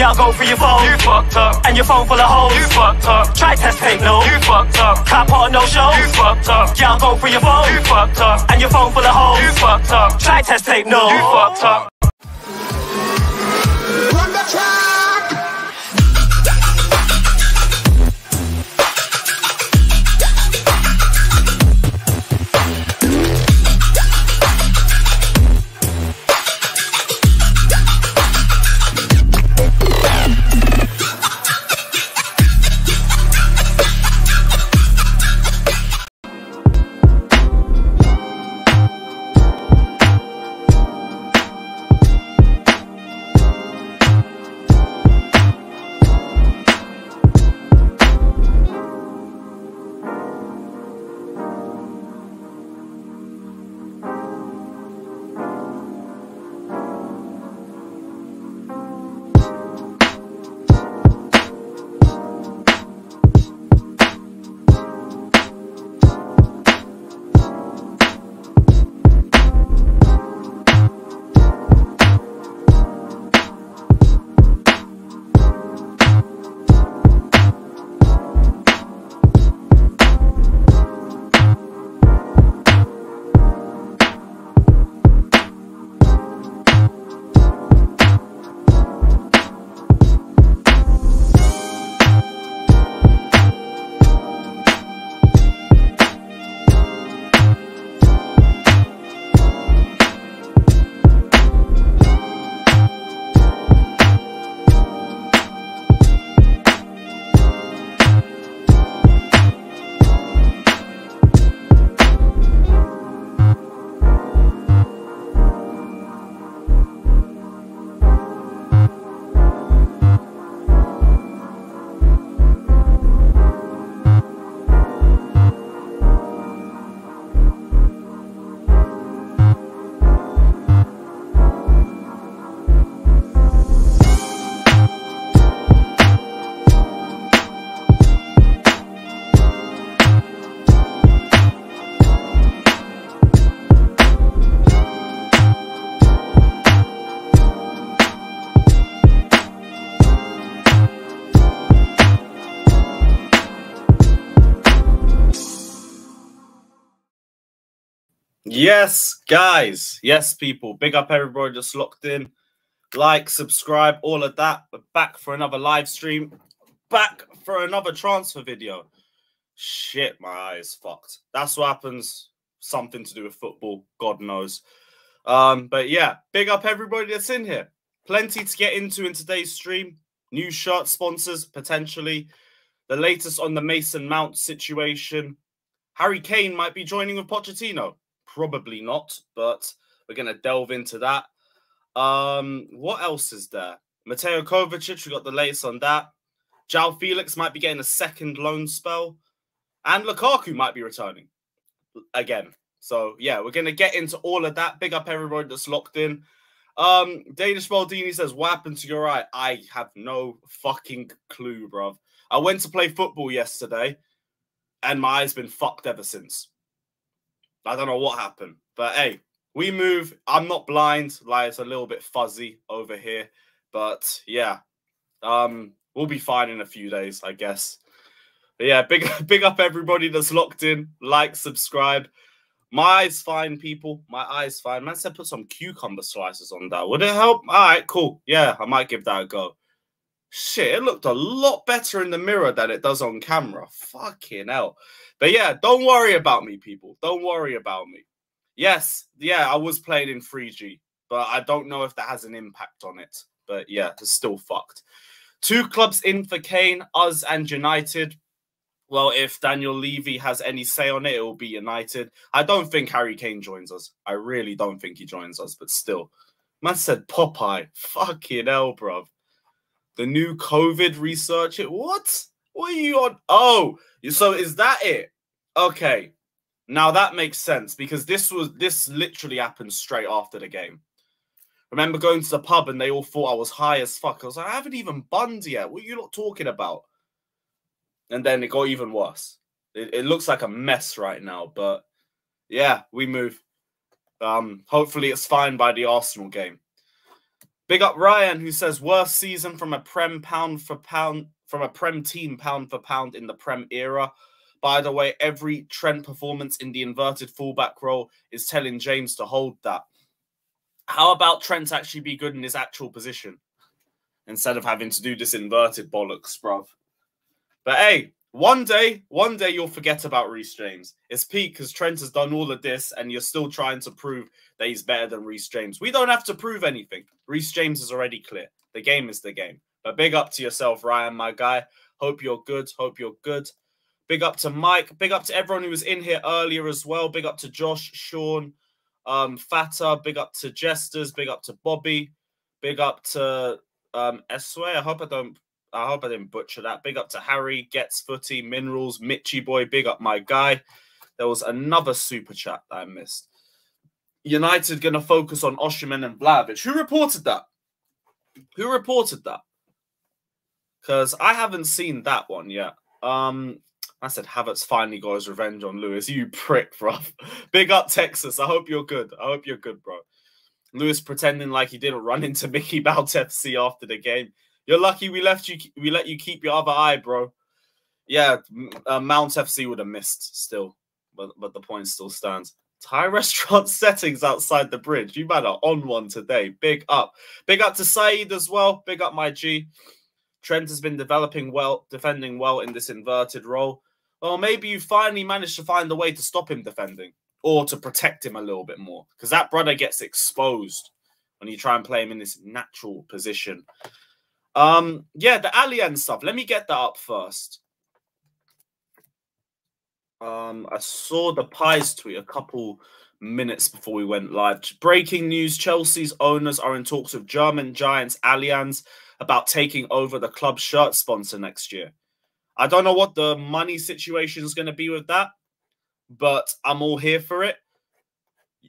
Yeah, I'll go for your phone. You fucked up. And your phone full of holes. You fucked up. Try test tape, no. You fucked up. Can't put on no show. You fucked up. Yeah, I'll go for your phone. You fucked up. And your phone full of holes. You fucked up. Try test tape, no. You fucked up. Run the track. Yes, guys. Yes, people. Big up everybody just locked in. Like, subscribe, all of that. We're back for another live stream. Back for another transfer video. Shit, my eyes fucked. That's what happens. Something to do with football. God knows. But yeah, big up everybody that's in here. Plenty to get into in today's stream. New shirt sponsors, potentially. The latest on the Mason Mount situation. Harry Kane might be joining with Pochettino. Probably not, but we're going to delve into that. What else is there? Mateo Kovacic, we got the latest on that. Joao Felix might be getting a second loan spell. And Lukaku might be returning again. So, yeah, we're going to get into all of that. Big up everybody that's locked in. Danish Baldini says, what happened to your eye? I have no fucking clue, bruv. I went to play football yesterday, and my eye's been fucked ever since. I don't know what happened. But, hey, we move. I'm not blind. Like, it's a little bit fuzzy over here. But, yeah. We'll be fine in a few days, I guess. But, yeah, big up everybody that's locked in. Like, subscribe. My eye's fine, people. My eye's fine. Man said put some cucumber slices on that. Would it help? All right, cool. Yeah, I might give that a go. Shit, it looked a lot better in the mirror than it does on camera. Fucking hell. But yeah, don't worry about me, people. Don't worry about me. Yes, yeah, I was playing in 3G, but I don't know if that has an impact on it. But yeah, it's still fucked. 2 clubs in for Kane, us and United. Well, if Daniel Levy has any say on it, it will be United. I don't think Harry Kane joins us. I really don't think he joins us, but still. Man said Popeye. Fucking hell, bruv. The new COVID research. What? What are you on? Oh, so is that it? Okay. Now that makes sense because this literally happened straight after the game. Remember going to the pub and they all thought I was high as fuck. I was like, I haven't even bunned yet. What are you lot talking about? And then it got even worse. It looks like a mess right now, but yeah, we move. Hopefully it's fine by the Arsenal game. Big up Ryan, who says worst season from a Prem pound for pound from a Prem team pound for pound in the Prem era. By the way, every Trent performance in the inverted fullback role is telling James to hold that. How about Trent actually be good in his actual position instead of having to do this inverted bollocks, bruv? But hey, one day you'll forget about Reece James. It's peak because Trent has done all of this and you're still trying to prove that he's better than Reece James. We don't have to prove anything. Reece James is already clear. The game is the game. But big up to yourself, Ryan, my guy. Hope you're good. Hope you're good. Big up to Mike. Big up to everyone who was in here earlier as well. Big up to Josh, Sean, Fata. Big up to Jesters. Big up to Bobby. Big up to Esway. I hope I didn't butcher that. Big up to Harry, Gets Footy, Minerals, Mitchy Boy. Big up my guy. There was another super chat that I missed. United going to focus on Osimhen and Vlahovic. Who reported that? Who reported that? Because I haven't seen that one yet. I said Havertz finally got his revenge on Lewis. You prick, bro. Big up Texas. I hope you're good. I hope you're good, bro. Lewis pretending like he didn't run into Mickey Bout FC after the game. You're lucky we let you keep your other eye, bro. Yeah, Mount FC would have missed still, but the point still stands. Thai restaurant settings outside the bridge. You man are on one today. Big up. Big up to Saeed as well. Big up my G. Trent has been defending well in this inverted role. Well, maybe you finally managed to find a way to stop him defending or to protect him a little bit more because that brother gets exposed when you try and play him in this natural position. Yeah, the Allianz stuff. Let me get that up first. I saw the Pies tweet a couple minutes before we went live. Breaking news, Chelsea's owners are in talks with German giants Allianz about taking over the club's shirt sponsor next year. I don't know what the money situation is going to be with that, but I'm all here for it.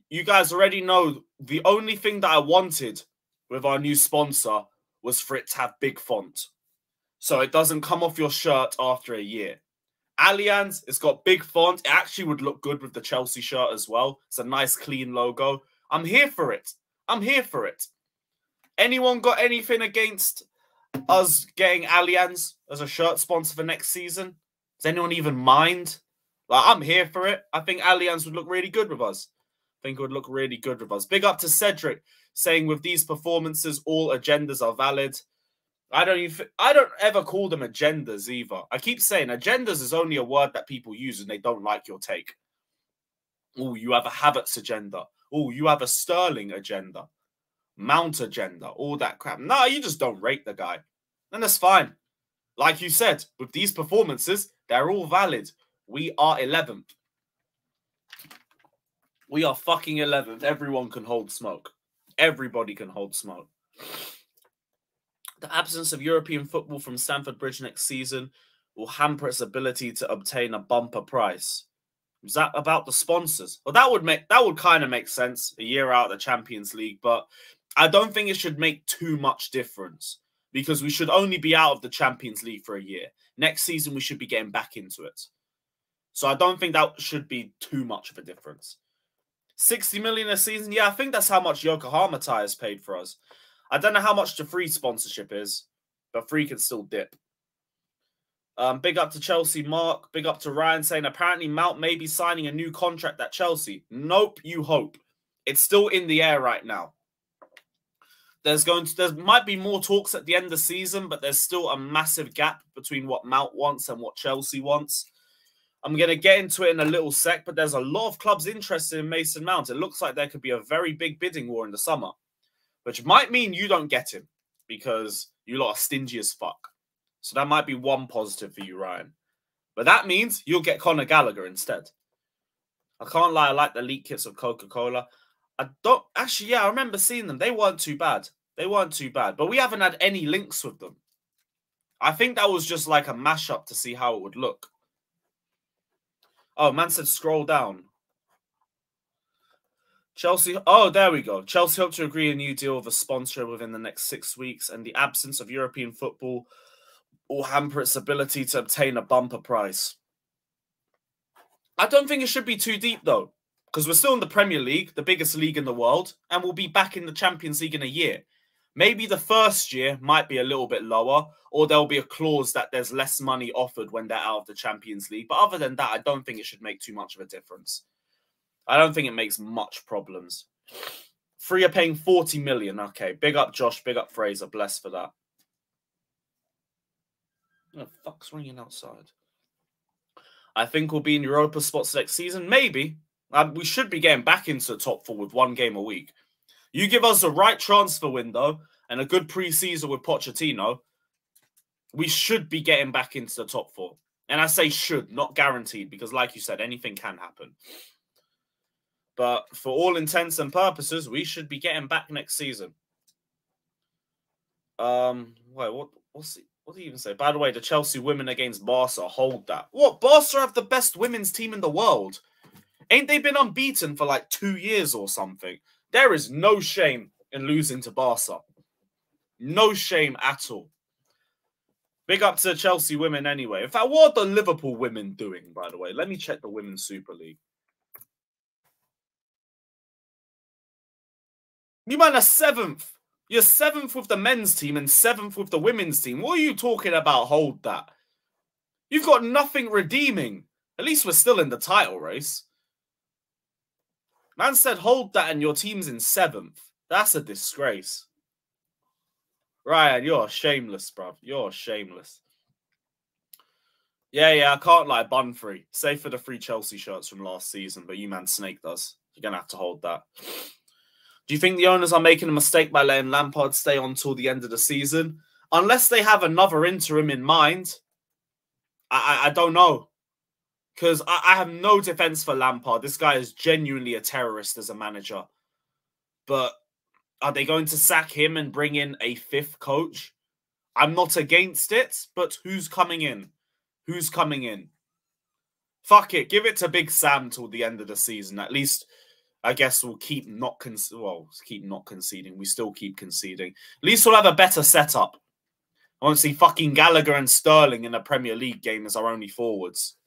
You guys already know the only thing that I wanted with our new sponsor was for it to have big font, so it doesn't come off your shirt after a year. Allianz, it's got big font. It actually would look good with the Chelsea shirt as well. It's a nice, clean logo. I'm here for it. I'm here for it. Anyone got anything against us getting Allianz as a shirt sponsor for next season? Does anyone even mind? Like, I'm here for it. I think Allianz would look really good with us. I think it would look really good with us. Big up to Cedric saying with these performances, all agendas are valid. I don't ever call them agendas either. I keep saying agendas is only a word that people use when they don't like your take. Oh, you have a Havertz agenda. Oh, you have a Sterling agenda. Mount agenda. All that crap. No, you just don't rate the guy. And that's fine. Like you said, with these performances, they're all valid. We are 11th. We are fucking 11th. Everyone can hold smoke. Everybody can hold smoke. The absence of European football from Stamford Bridge next season will hamper its ability to obtain a bumper price. Is that about the sponsors? Well, that would kind of make sense a year out of the Champions League, but I don't think it should make too much difference because we should only be out of the Champions League for a year. Next season, we should be getting back into it. So I don't think that should be too much of a difference. 60 million a season? Yeah, I think that's how much Yokohama Tires paid for us. I don't know how much the free sponsorship is, but free can still dip. Big up to Chelsea Mark. Big up to Ryan saying apparently Mount may be signing a new contract at Chelsea. Nope, you hope. It's still in the air right now. There might be more talks at the end of the season, but there's still a massive gap between what Mount wants and what Chelsea wants. I'm going to get into it in a little sec, but there's a lot of clubs interested in Mason Mount. It looks like there could be a very big bidding war in the summer, which might mean you don't get him because you lot are stingy as fuck. So that might be one positive for you, Ryan. But that means you'll get Conor Gallagher instead. I can't lie, I like the leak kits of Coca-Cola. I remember seeing them. They weren't too bad. They weren't too bad. But we haven't had any links with them. I think that was just like a mashup to see how it would look. Oh, man said scroll down. Chelsea, oh, there we go. Chelsea hope to agree a new deal with a sponsor within the next 6 weeks, and the absence of European football will hamper its ability to obtain a bumper price. I don't think it should be too deep, though, because we're still in the Premier League, the biggest league in the world, and we'll be back in the Champions League in a year. Maybe the first year might be a little bit lower, or there'll be a clause that there's less money offered when they're out of the Champions League. But other than that, I don't think it should make too much of a difference. I don't think it makes much problems. Free are paying 40 million. Okay, big up Josh, big up Fraser. Bless for that. What the fuck's ringing outside? I think we'll be in Europa spots next season. Maybe. We should be getting back into the top 4 with 1 game a week. You give us the right transfer window and a good pre-season with Pochettino, we should be getting back into the top 4. And I say should, not guaranteed, because like you said, anything can happen. But for all intents and purposes, we should be getting back next season. Wait, what do you even say? By the way, the Chelsea women against Barca, hold that. What? Barca have the best women's team in the world. Ain't they been unbeaten for like 2 years or something? There is no shame in losing to Barca. No shame at all. Big up to the Chelsea women anyway. In fact, what are the Liverpool women doing, by the way? Let me check the Women's Super League. You man are 7th. You're 7th with the men's team and 7th with the women's team. What are you talking about? Hold that. You've got nothing redeeming. At least we're still in the title race. Man said hold that and your team's in 7th. That's a disgrace. Ryan, you're shameless, bruv. You're shameless. Yeah, I can't lie. Bun free. Save for the free Chelsea shirts from last season, but you man snaked us. You're going to have to hold that. Do you think the owners are making a mistake by letting Lampard stay on till the end of the season? Unless they have another interim in mind, I don't know. Because I have no defense for Lampard. This guy is genuinely a terrorist as a manager. But are they going to sack him and bring in a 5th coach? I'm not against it, but who's coming in? Who's coming in? Fuck it. Give it to Big Sam till the end of the season. At least, I guess we'll keep not conceding. We still keep conceding. At least we'll have a better setup. I won't see fucking Gallagher and Sterling in a Premier League game as our only forwards.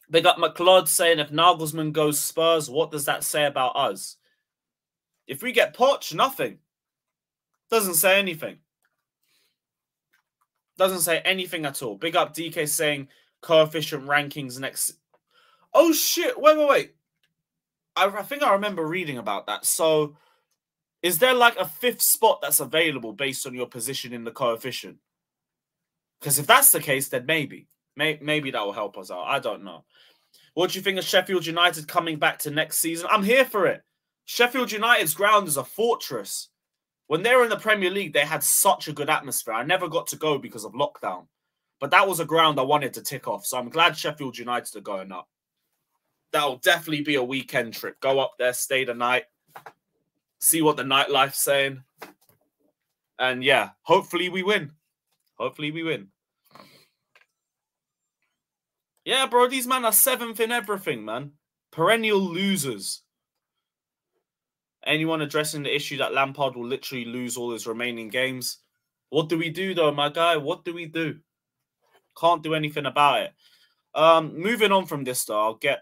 Big up McLeod saying, if Nagelsmann goes Spurs, what does that say about us? If we get Poch, nothing. Doesn't say anything. Doesn't say anything at all. Big up DK saying coefficient rankings next. Oh, shit. Wait. I think I remember reading about that. So, is there like a 5th spot that's available based on your position in the coefficient? Because if that's the case, then maybe. Maybe that will help us out. I don't know. What do you think of Sheffield United coming back to next season? I'm here for it. Sheffield United's ground is a fortress. When they were in the Premier League, they had such a good atmosphere. I never got to go because of lockdown. But that was a ground I wanted to tick off. So I'm glad Sheffield United are going up. That'll definitely be a weekend trip. Go up there, stay the night. See what the nightlife's saying. And yeah, hopefully we win. Hopefully we win. Yeah, bro, these men are 7th in everything, man. Perennial losers. Anyone addressing the issue that Lampard will literally lose all his remaining games? What do we do, though, my guy? What do we do? Can't do anything about it. Moving on from this, though, I'll get...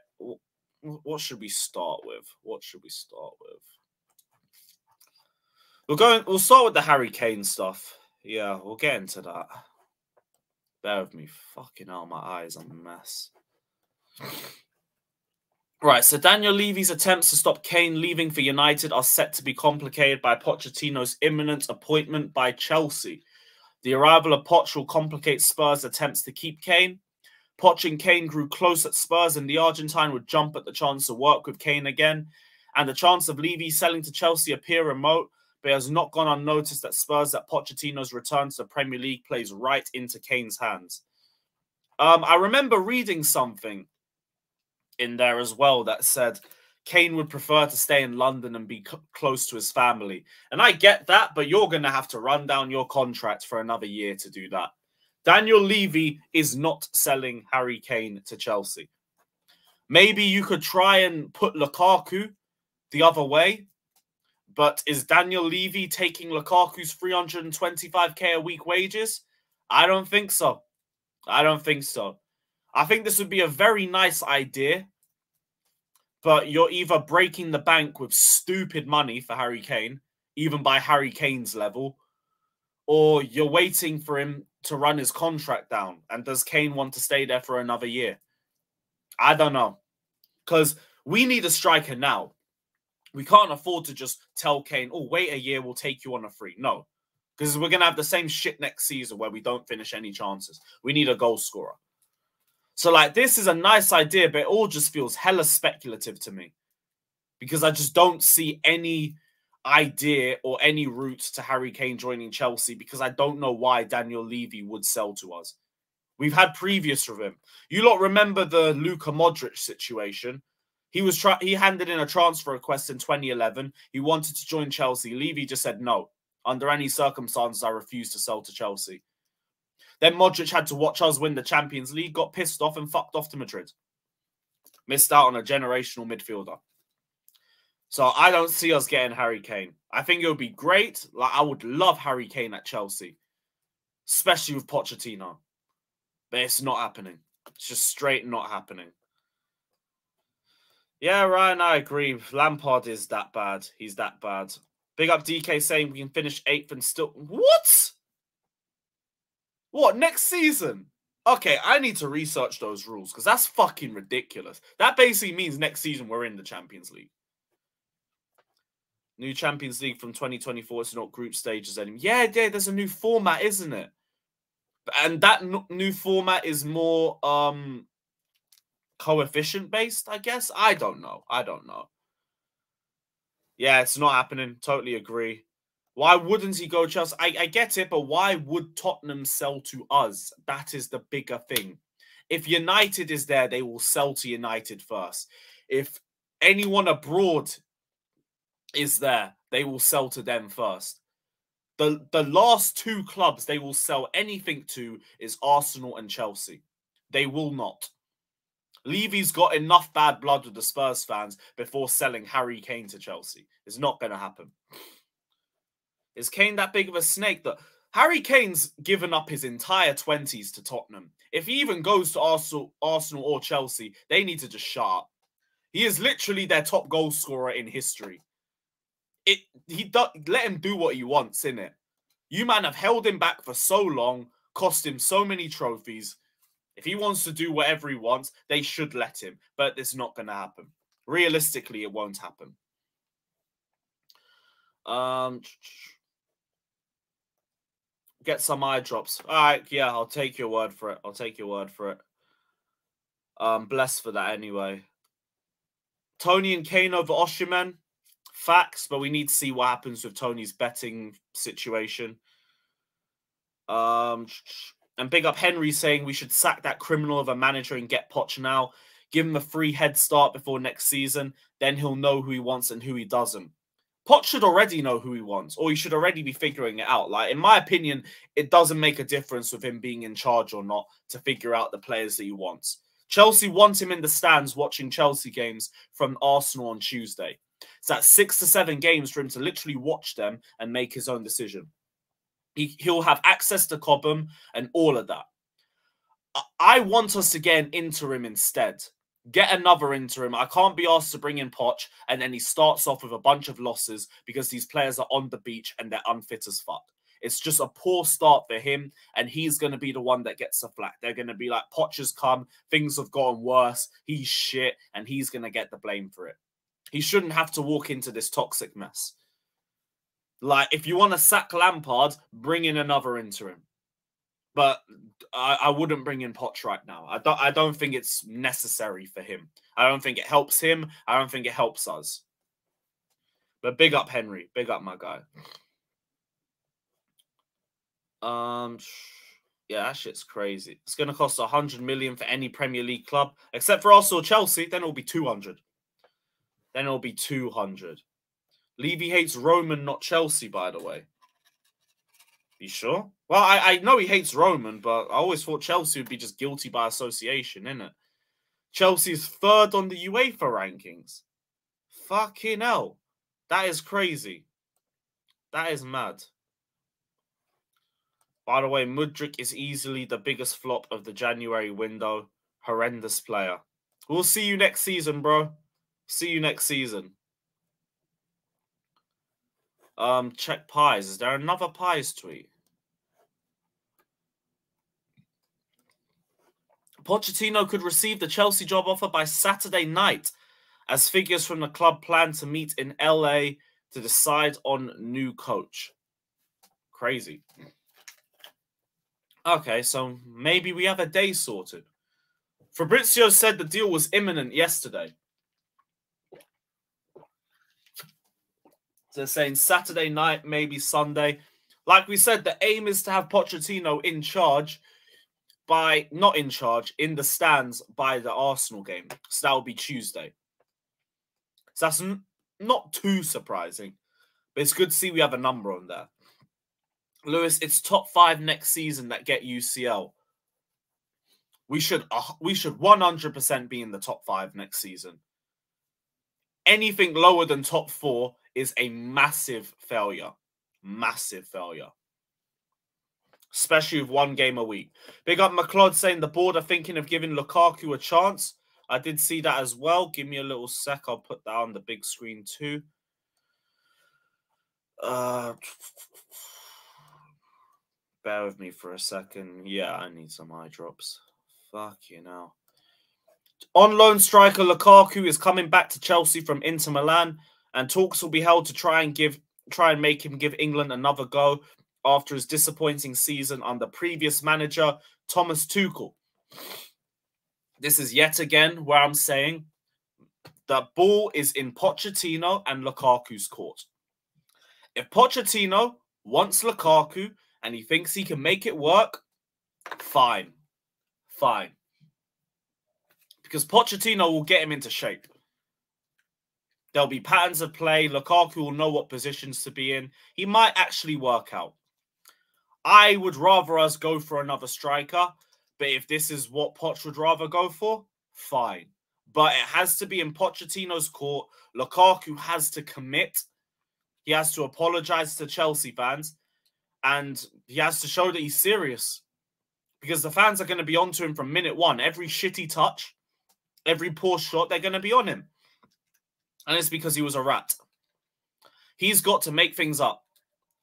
What should we start with? What should we start with? We'll start with the Harry Kane stuff. Yeah, we'll get into that. Bear with me. Fucking hell, my eyes are a mess. Right, so Daniel Levy's attempts to stop Kane leaving for United are set to be complicated by Pochettino's imminent appointment by Chelsea. The arrival of Poch will complicate Spurs' attempts to keep Kane. Poch and Kane grew close at Spurs, and the Argentine would jump at the chance to work with Kane again. And the chance of Levy selling to Chelsea appear remote, but it has not gone unnoticed that Spurs at Pochettino's return to the Premier League plays right into Kane's hands. I remember reading something in there as well that said Kane would prefer to stay in London and be close to his family. And I get that, but you're going to have to run down your contract for another year to do that. Daniel Levy is not selling Harry Kane to Chelsea. Maybe you could try and put Lukaku the other way, but is Daniel Levy taking Lukaku's 325k a week wages? I don't think so. I don't think so. I think this would be a very nice idea, but you're either breaking the bank with stupid money for Harry Kane, even by Harry Kane's level, or you're waiting for him to run his contract down. And does Kane want to stay there for another year? I don't know. Because we need a striker now. We can't afford to just tell Kane, oh, wait a year, we'll take you on a free. No. Because we're going to have the same shit next season where we don't finish any chances. We need a goal scorer. So, like, this is a nice idea, but it all just feels hella speculative to me. Because I just don't see any idea or any route to Harry Kane joining Chelsea, because I don't know why Daniel Levy would sell to us. We've had previous with him. You lot remember the Luka Modric situation? He handed in a transfer request in 2011. He wanted to join Chelsea. Levy just said no. Under any circumstances, I refuse to sell to Chelsea. Then Modric had to watch us win the Champions League, got pissed off and fucked off to Madrid. Missed out on a generational midfielder. So I don't see us getting Harry Kane. I think it would be great. Like, I would love Harry Kane at Chelsea, especially with Pochettino. But it's not happening. It's just straight not happening. Yeah, Ryan, I agree. Lampard is that bad. He's that bad. Big up DK saying we can finish 8th and still... What? What, next season? Okay, I need to research those rules because that's fucking ridiculous. That basically means next season we're in the Champions League. New Champions League from 2024. It's not group stages anymore. Yeah, there's a new format, isn't it? And that new format is more coefficient based, I guess. I don't know. Yeah, it's not happening. Totally agree. Why wouldn't he go Chelsea? I get it, but why would Tottenham sell to us? That is the bigger thing. If United is there, they will sell to United first. If anyone abroad is there, they will sell to them first. The last two clubs they will sell anything to is Arsenal and Chelsea. They will not. Levy's got enough bad blood with the Spurs fans before selling Harry Kane to Chelsea. It's not going to happen. Is Kane that big of a snake? That Harry Kane's given up his entire 20s to Tottenham. If he even goes to Arsenal or Chelsea, they need to just shut up. He is literally their top goal scorer in history. Let him do what he wants, innit? You man have held him back for so long, cost him so many trophies. If he wants to do whatever he wants, they should let him. But it's not going to happen. Realistically, it won't happen. Get some eye drops. All right, yeah, I'll take your word for it. Blessed for that anyway. Tony and Kane over Osimhen. Facts, but we need to see what happens with Tony's betting situation. And big up Henry saying we should sack that criminal of a manager and get Poch now. Give him a free head start before next season. Then he'll know who he wants and who he doesn't. Poch should already know who he wants, or he should already be figuring it out. Like, in my opinion, it doesn't make a difference with him being in charge or not to figure out the players that he wants. Chelsea want him in the stands watching Chelsea games from Arsenal on Tuesday. It's that 6 to 7 games for him to literally watch them and make his own decision. He'll have access to Cobham and all of that. I want us to get an interim instead. Get another interim. I can't be asked to bring in Poch and then he starts off with a bunch of losses because these players are on the beach and they're unfit as fuck. It's just a poor start for him and he's going to be the one that gets the flack. They're going to be like, Poch has come, things have gotten worse, he's shit, and he's going to get the blame for it. He shouldn't have to walk into this toxic mess. Like, if you want to sack Lampard, bring in another interim. But I wouldn't bring in Poch right now. I don't think it's necessary for him. I don't think it helps him. I don't think it helps us. But big up Henry. Big up my guy. Yeah, that shit's crazy. It's going to cost 100 million for any Premier League club. Except for Arsenal, Chelsea. Then it'll be 200. Levy hates Roman, not Chelsea, by the way. You sure? Well, I know he hates Roman, but I always thought Chelsea would be just guilty by association, innit? Chelsea's 3rd on the UEFA rankings. Fucking hell. That is crazy. That is mad. By the way, Mudryk is easily the biggest flop of the January window. Horrendous player. We'll see you next season, bro. See you next season. Check pies. Is there another pies tweet? Pochettino could receive the Chelsea job offer by Saturday night, as figures from the club plan to meet in LA to decide on new coach. Crazy. Okay, so maybe we have a day sorted. Fabrizio said the deal was imminent yesterday. So they're saying Saturday night, maybe Sunday. Like we said, the aim is to have Pochettino in charge not in charge, in the stands by the Arsenal game. So that will be Tuesday. So that's not too surprising. But it's good to see we have a number on there. Lewis, it's top 5 next season that get UCL. We should 100% be in the top 5 next season. Anything lower than top 4 is a massive failure. Massive failure. Especially with 1 game a week. Big up McLeod saying the board are thinking of giving Lukaku a chance. I did see that as well. Give me a little sec. I'll put that on the big screen too. Bear with me for a second. Yeah, I need some eye drops. Fuck you now. On loan striker Lukaku is coming back to Chelsea from Inter Milan, and talks will be held to try and make him give England another go after his disappointing season under previous manager Thomas Tuchel. This is yet again where I'm saying the ball is in Pochettino and Lukaku's court. If Pochettino wants Lukaku and he thinks he can make it work, fine. Fine. Because Pochettino will get him into shape. There'll be patterns of play. Lukaku will know what positions to be in. He might actually work out. I would rather us go for another striker, but if this is what Poch would rather go for, fine. But it has to be in Pochettino's court. Lukaku has to commit. He has to apologize to Chelsea fans, and he has to show that he's serious. Because the fans are going to be onto him from minute 1. Every shitty touch, every poor shot, they're going to be on him. And it's because he was a rat. He's got to make things up.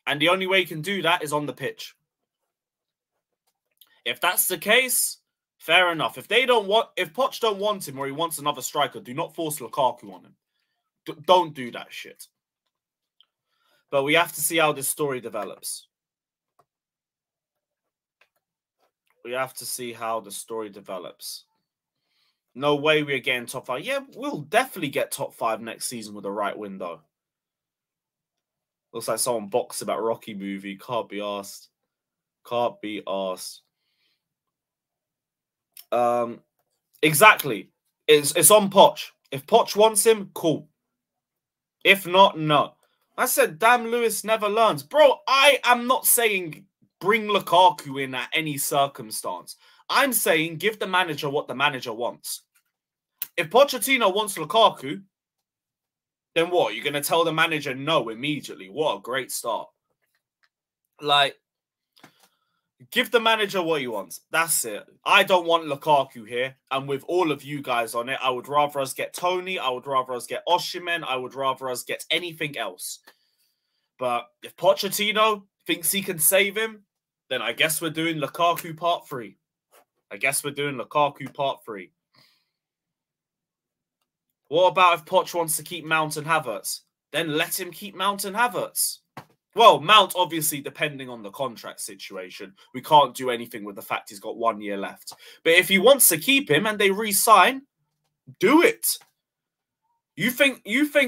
And the only way he can do that is on the pitch. If that's the case, fair enough. If Poch don't want him or he wants another striker, do not force Lukaku on him. Don't do that shit. But we have to see how this story develops. We have to see how the story develops. No way we're getting top 5. Yeah, we'll definitely get top 5 next season with the right window. Looks like someone boxed about Rocky movie. Can't be asked. Can't be asked. Exactly. It's on Poch. If Poch wants him, cool. If not, no. I said, damn, Lewis never learns. Bro, I am not saying bring Lukaku in at any circumstance. I'm saying give the manager what the manager wants. If Pochettino wants Lukaku, then what? You're going to tell the manager no immediately? What a great start. Like, give the manager what he wants. That's it. I don't want Lukaku here. And with all of you guys on it, I would rather us get Tony. I would rather us get Osimhen. I would rather us get anything else. But if Pochettino thinks he can save him, then I guess we're doing Lukaku part 3. I guess we're doing Lukaku part 3. What about if Poch wants to keep Mount and Havertz? Then let him keep Mount and Havertz. Well, Mount, obviously, depending on the contract situation. We can't do anything with the fact he's got 1 year left. But if he wants to keep him and they re-sign, do it. You think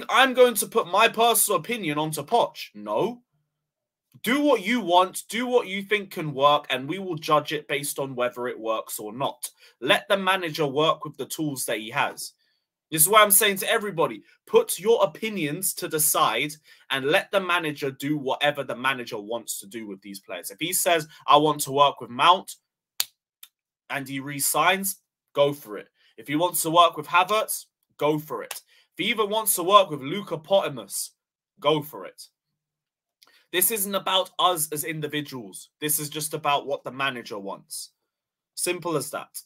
I'm going to put my personal opinion onto Poch? No. Do what you want. Do what you think can work, and we will judge it based on whether it works or not. Let the manager work with the tools that he has. This is what I'm saying to everybody. Put your opinions to the side and let the manager do whatever the manager wants to do with these players. If he says, I want to work with Mount and he re-signs, go for it. If he wants to work with Havertz, go for it. If he even wants to work with Luka Potimus, go for it. This isn't about us as individuals. This is just about what the manager wants. Simple as that.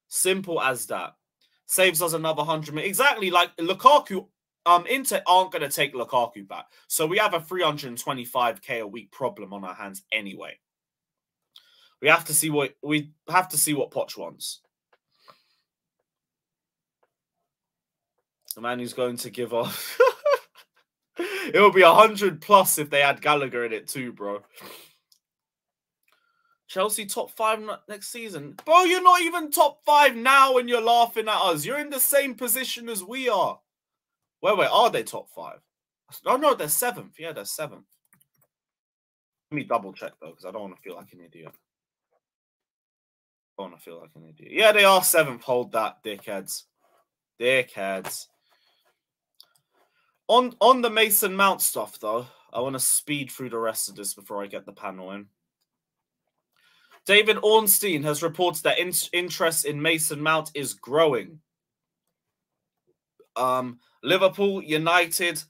Simple as that. Saves us another 100 million. Exactly, like Lukaku Inter aren't going to take Lukaku back. So we have a 325k a week problem on our hands anyway. We have to see what Poch wants. The man who's going to give off. It will be 100 plus if they had Gallagher in it too, bro. Chelsea top 5 next season. Bro, you're not even top 5 now and you're laughing at us. You're in the same position as we are. Wait, are they top 5? Oh, no, they're 7th. Yeah, they're 7th. Let me double check, though, because I don't want to feel like an idiot. I don't want to feel like an idiot. Yeah, they are 7th. Hold that, dickheads. Dickheads. On the Mason Mount stuff, though, I want to speed through the rest of this before I get the panel in. David Ornstein has reported that interest in Mason Mount is growing. Liverpool, United,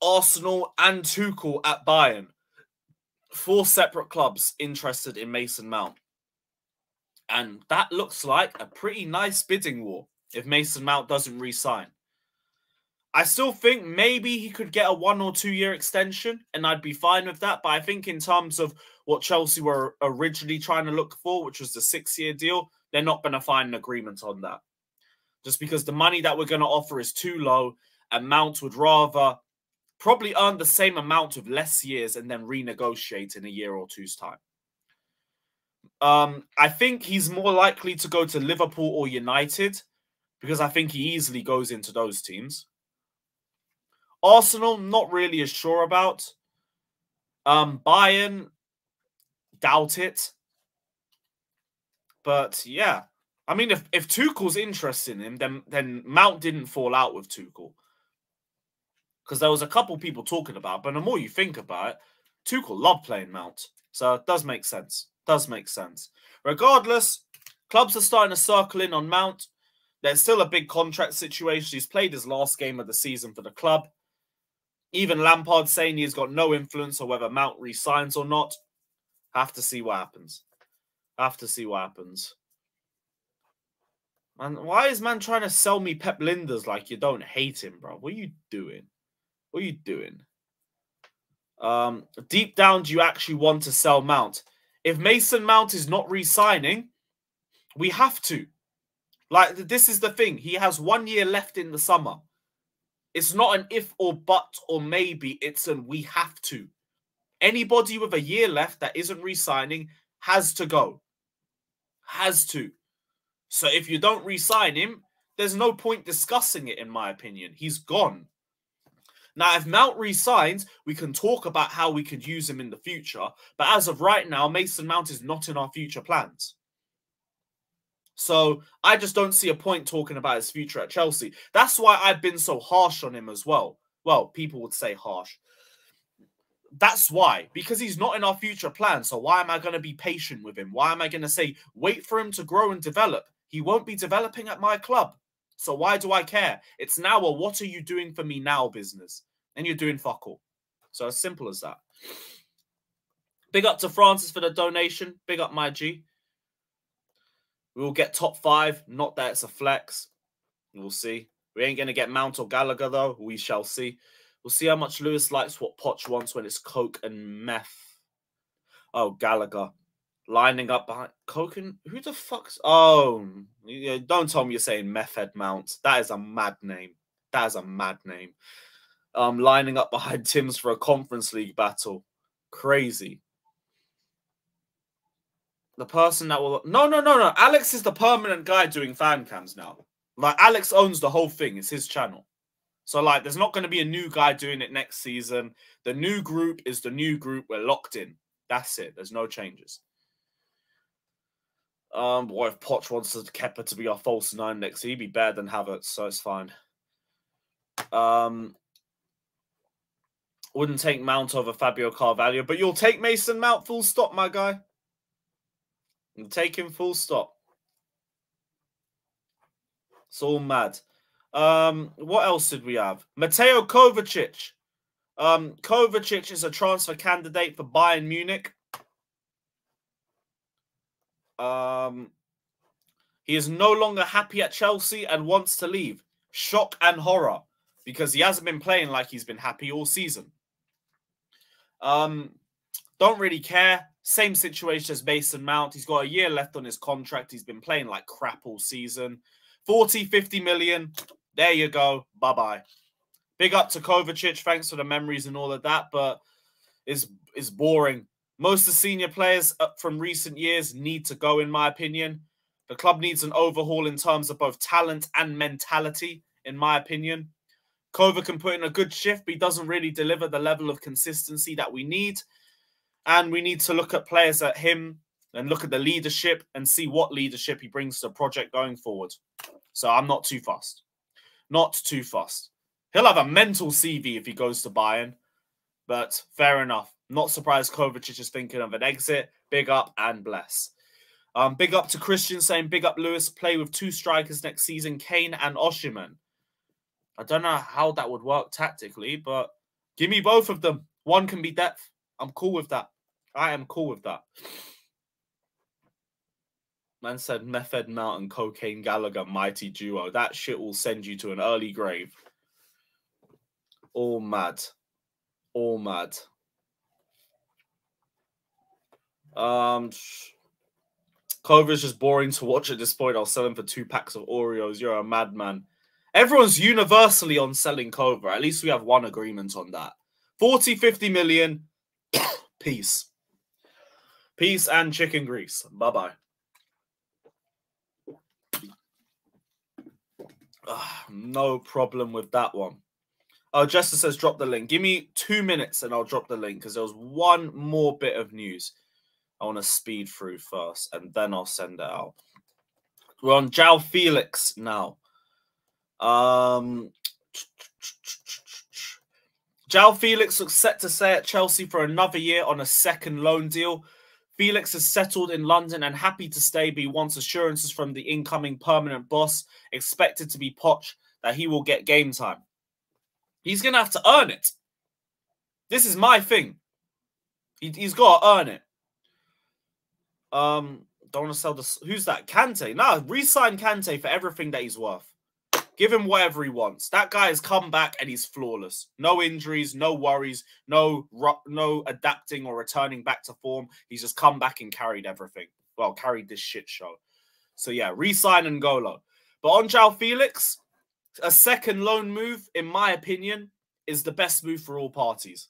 Arsenal, and Tuchel at Bayern. 4 separate clubs interested in Mason Mount. And that looks like a pretty nice bidding war if Mason Mount doesn't re-sign. I still think maybe he could get a 1 or 2 year extension, and I'd be fine with that. But I think in terms of what Chelsea were originally trying to look for, which was the 6-year deal, they're not going to find an agreement on that. Just because the money that we're going to offer is too low, and Mount would rather probably earn the same amount with less years and then renegotiate in a year or two's time. I think he's more likely to go to Liverpool or United because I think he easily goes into those teams. Arsenal, not really as sure about. Bayern, doubt it. But yeah, I mean, if Tuchel's interested in him, then Mount didn't fall out with Tuchel. Because there was a couple people talking about it, but the more you think about it, Tuchel loved playing Mount. So it does make sense. Does make sense. Regardless, clubs are starting to circle in on Mount. There's still a big contract situation. He's played his last game of the season for the club. Even Lampard saying he's got no influence on whether Mount resigns or not. Have to see what happens. Have to see what happens. And why is man trying to sell me Pep Linders like you don't hate him, bro? What are you doing? What are you doing? Deep down, do you actually want to sell Mount? If Mason Mount is not re-signing, we have to. Like, this is the thing. He has 1 year left in the summer. It's not an if or but or maybe. It's an we have to. Anybody with a year left that isn't re-signing has to go. Has to. So if you don't re-sign him, there's no point discussing it, in my opinion. He's gone. Now, if Mount re-signs, we can talk about how we could use him in the future. But as of right now, Mason Mount is not in our future plans. So I just don't see a point talking about his future at Chelsea. That's why I've been so harsh on him as well. Well, people would say harsh. That's why. Because he's not in our future plans. So why am I going to be patient with him? Why am I going to say, wait for him to grow and develop? He won't be developing at my club. So why do I care? It's now a what are you doing for me now business. And you're doing fuck all. So as simple as that. Big up to Francis for the donation. Big up my G. We will get top 5. Not that it's a flex. We'll see. We ain't going to get Mount or Gallagher, though. We shall see. We'll see how much Lewis likes what Poch wants when it's Coke and meth. Oh, Gallagher. Lining up behind... Coke and... Who the fuck's... Oh, don't tell me you're saying meth head Mount. That is a mad name. That is a mad name. Lining up behind Tim's for a Conference League battle. Crazy. The person that will... No. Alex is the permanent guy doing fan cams now. Like, Alex owns the whole thing. It's his channel. So, like, there's not going to be a new guy doing it next season. The new group is the new group. We're locked in. That's it. There's no changes. What if Poch wants Kepa to be our false 9 next season? He'd be better than Havertz, so it's fine. Wouldn't take Mount over Fabio Carvalho, but you'll take Mason Mount full stop, my guy. You'll take him full stop. It's all mad. What else did we have? Mateo Kovacic. Kovacic is a transfer candidate for Bayern Munich. He is no longer happy at Chelsea and wants to leave. Shock and horror. because he hasn't been playing like he's been happy all season. Don't really care. Same situation as Mason Mount. He's got a year left on his contract. He's been playing like crap all season. 40, 50 million. There you go. Bye-bye. Big up to Kovacic. Thanks for the memories and all of that, but it's boring. Most of the senior players from recent years need to go, in my opinion. The club needs an overhaul in terms of both talent and mentality, in my opinion. Kova can put in a good shift, but he doesn't really deliver the level of consistency that we need. And we need to look at players at him and look at the leadership and see what leadership he brings to the project going forward. So I'm not too fussed. Not too fussed. He'll have a mental CV if he goes to Bayern. But fair enough. Not surprised Kovacic is thinking of an exit. Big up and bless. Big up to Christian saying, big up Lewis, play with 2 strikers next season, Kane and Osimhen. I don't know how that would work tactically, but give me both of them. One can be depth. I'm cool with that. I am cool with that. Man said Method Mountain, Cocaine Gallagher, mighty duo. That shit will send you to an early grave. All mad. All mad. Kova's just boring to watch at this point. I'll sell him for 2 packs of Oreos. You're a madman. Everyone's universally on selling Kova. At least we have one agreement on that. 40, 50 million. Peace. Peace and chicken grease. Bye-bye. No problem with that one. Oh, Jester says drop the link. Give me 2 minutes and I'll drop the link because there was one more bit of news I want to speed through first and then I'll send it out. We're on Joao Felix now. Joao Felix looks set to stay at Chelsea for another year on a second loan deal. Felix is settled in London and happy to stay, but he wants assurances from the incoming permanent boss, expected to be Poch, that he will get game time. He's going to have to earn it. This is my thing. He's got to earn it. Don't want to sell this. Who's that? Kante. Nah, re-sign Kante for everything that he's worth. Give him whatever he wants. That guy has come back and he's flawless. No injuries, no worries, no adapting or returning back to form. He's just come back and carried everything. Well, carried this shit show. So yeah, re-sign and N'Golo. But on Joao Felix, a second loan move, in my opinion, is the best move for all parties.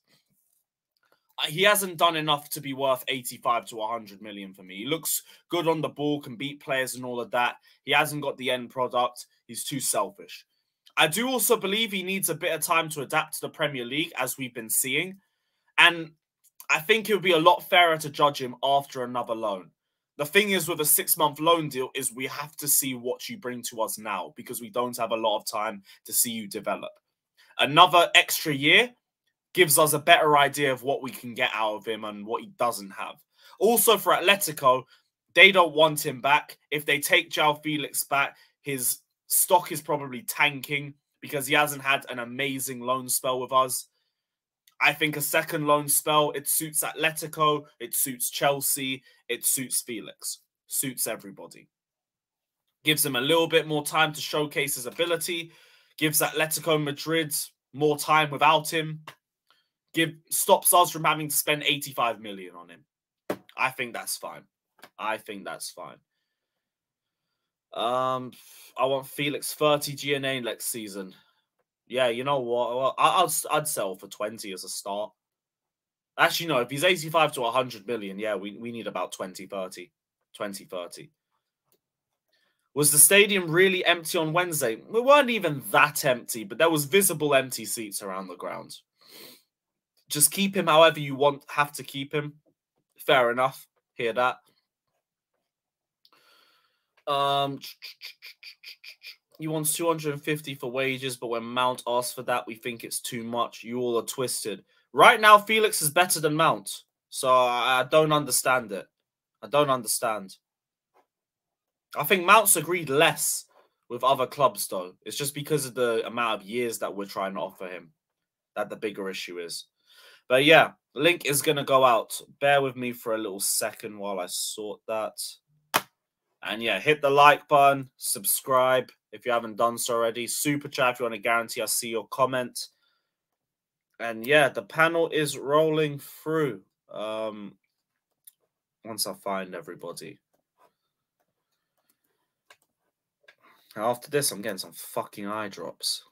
He hasn't done enough to be worth 85 to 100 million for me. He looks good on the ball, can beat players and all of that. He hasn't got the end product. He's too selfish. I do also believe he needs a bit of time to adapt to the Premier League, as we've been seeing. And I think it would be a lot fairer to judge him after another loan. The thing is, with a 6-month loan deal, is we have to see what you bring to us now because we don't have a lot of time to see you develop. Another extra year gives us a better idea of what we can get out of him and what he doesn't have. Also, for Atletico, they don't want him back. If they take Joao Felix back, his stock is probably tanking because he hasn't had an amazing loan spell with us. I think a second loan spell, it suits Atletico, it suits Chelsea, it suits Felix. Suits everybody. Gives him a little bit more time to showcase his ability. Gives Atletico Madrid more time without him. Stops us from having to spend 85 million on him. I think that's fine. I think that's fine. I want Felix 30 GNA next season. Yeah, you know what? Well, I'd sell for 20 as a start. Actually, no, if he's 85 to 100 million, yeah, we need about 20, 30. 20, 30. Was the stadium really empty on Wednesday? We weren't even that empty, but there was visible empty seats around the ground. Just keep him however you have to keep him. Fair enough. Hear that. He wants 250 for wages, but when Mount asks for that, we think it's too much. You all are twisted. Right now, Felix is better than Mount. So I don't understand it. I don't understand. I think Mount's agreed less with other clubs, though. It's just because of the amount of years that we're trying to offer him that the bigger issue is. But yeah, link is going to go out. Bear with me for a little second while I sort that. And yeah, hit the like button, subscribe if you haven't done so already. Super chat if you want to guarantee I see your comment. And yeah, the panel is rolling through. Once I find everybody. After this, I'm getting some fucking eye drops.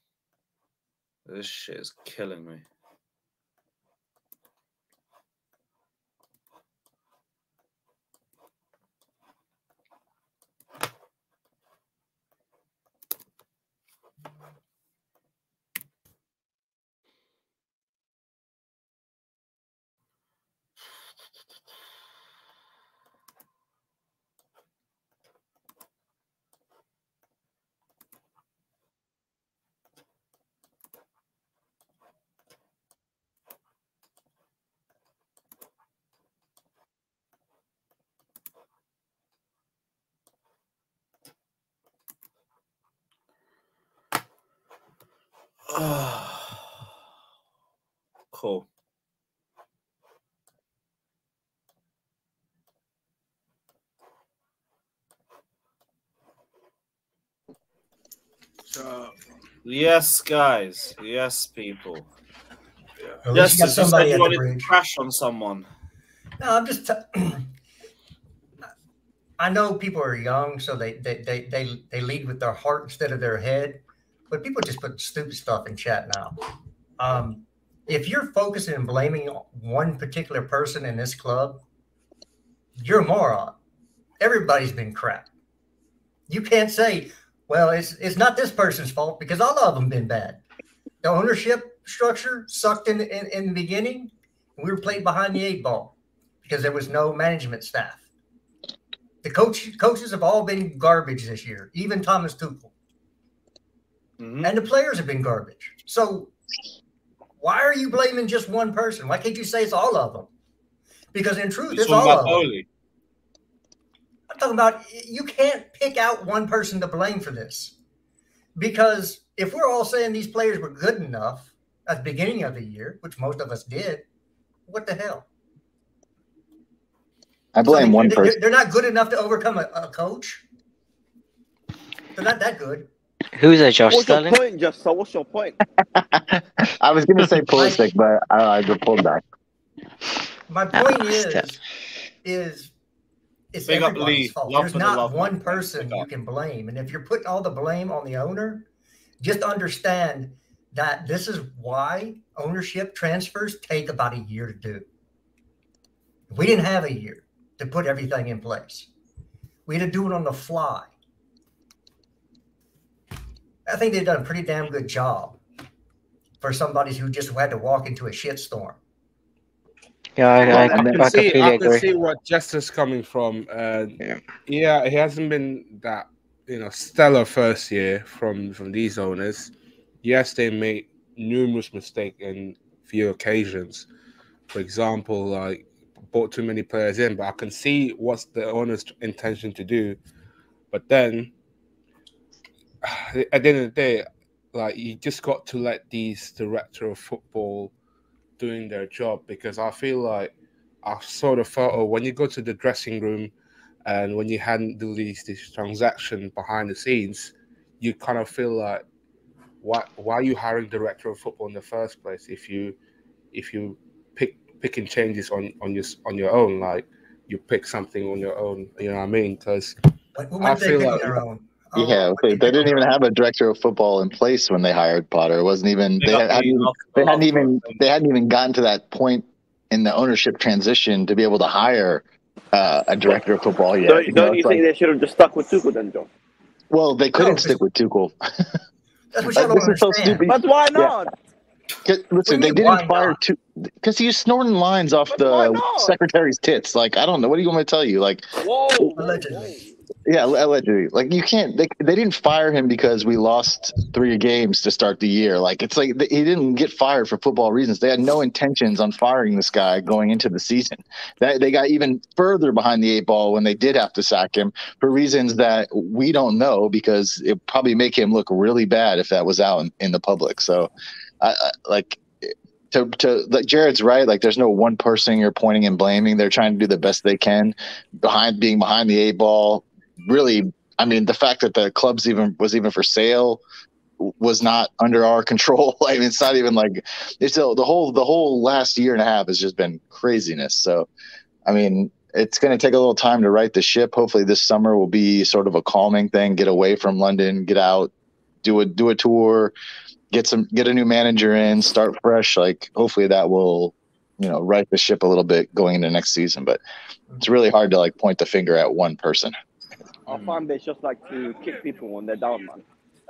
This shit is killing me. Cool. Yes, guys. Yes, people. At Yes, least you got you said somebody you at the wanted to bridge. crash on someone. No, I'm just. I know people are young, so they lead with their heart instead of their head. But people just put stupid stuff in chat now. If you're focusing and blaming one particular person in this club, you're a moron. Everybody's been crap. You can't say, well, it's not this person's fault because all of them been bad. The ownership structure sucked in the beginning. We were played behind the 8 ball because there was no management staff. The coaches have all been garbage this year, even Thomas Tuchel. Mm-hmm. And the players have been garbage. So why are you blaming just one person? Why can't you say it's all of them? Because in truth, it's all of them. I'm talking about you can't pick out one person to blame for this. Because if we're all saying these players were good enough at the beginning of the year, which most of us did, what the hell? I blame one person. They're not good enough to overcome a coach. They're not that good. Who's that, Josh What's Sterling? your point, Jester? What's your point? I was going to say Pulisic, but I pulled back. My point is it's Big up everybody's Lee. fault. Love There's for the not love, one man. person you can blame. And if you're putting all the blame on the owner, just understand that this is why ownership transfers take about a year to do. We didn't have a year to put everything in place. We had to do it on the fly. I think they've done a pretty damn good job for somebody who just had to walk into a shitstorm. Yeah, I can see what Jester's coming from. Yeah, he hasn't been that stellar first year from these owners. Yes, they made numerous mistakes in few occasions. For example, like bought too many players in, but I can see what's the owner's intention to do. But then at the end of the day, like you just got to let these director of football doing their job, because I feel like I sort of felt when you go to the dressing room and when you handle this transaction behind the scenes, you kind of feel like why are you hiring director of football in the first place if you picking changes on your own, like you pick something on your own, you know what I mean? Because I feel like their own. Yeah, they didn't even have a director of football in place when they hired Potter. It wasn't even they hadn't even gotten to that point in the ownership transition to be able to hire a director of football yet. Don't you think they should have just stuck with Tuchel then, John? Well, they couldn't stick with Tuchel. That's what this is so stupid. But why not? Yeah. Listen, they didn't fire Tuchel because he was snorting lines off the secretary's tits. Like, I don't know. What do you want me to tell you? Like, whoa. Allegedly. Yeah, allegedly. Like, you can't. They didn't fire him because we lost 3 games to start the year. Like, it's like he didn't get fired for football reasons. They had no intentions on firing this guy going into the season. They got even further behind the 8 ball when they did have to sack him for reasons that we don't know, because it probably make him look really bad if that was out in the public. So, like Jared's right. Like, there's no one person you're pointing and blaming. They're trying to do the best they can behind the 8 ball. Really I mean, the fact that the club's was even for sale was not under our control. I mean, it's not even like it's the whole last year and a half has just been craziness. So, I mean, it's going to take a little time to right the ship. Hopefully, this summer will be sort of a calming thing. Get away from London, get out, do a tour, get a new manager in, start fresh. Like, hopefully, that will right the ship a little bit going into next season. But it's really hard to like point the finger at one person. Our fan base just like to kick people when they're down, man.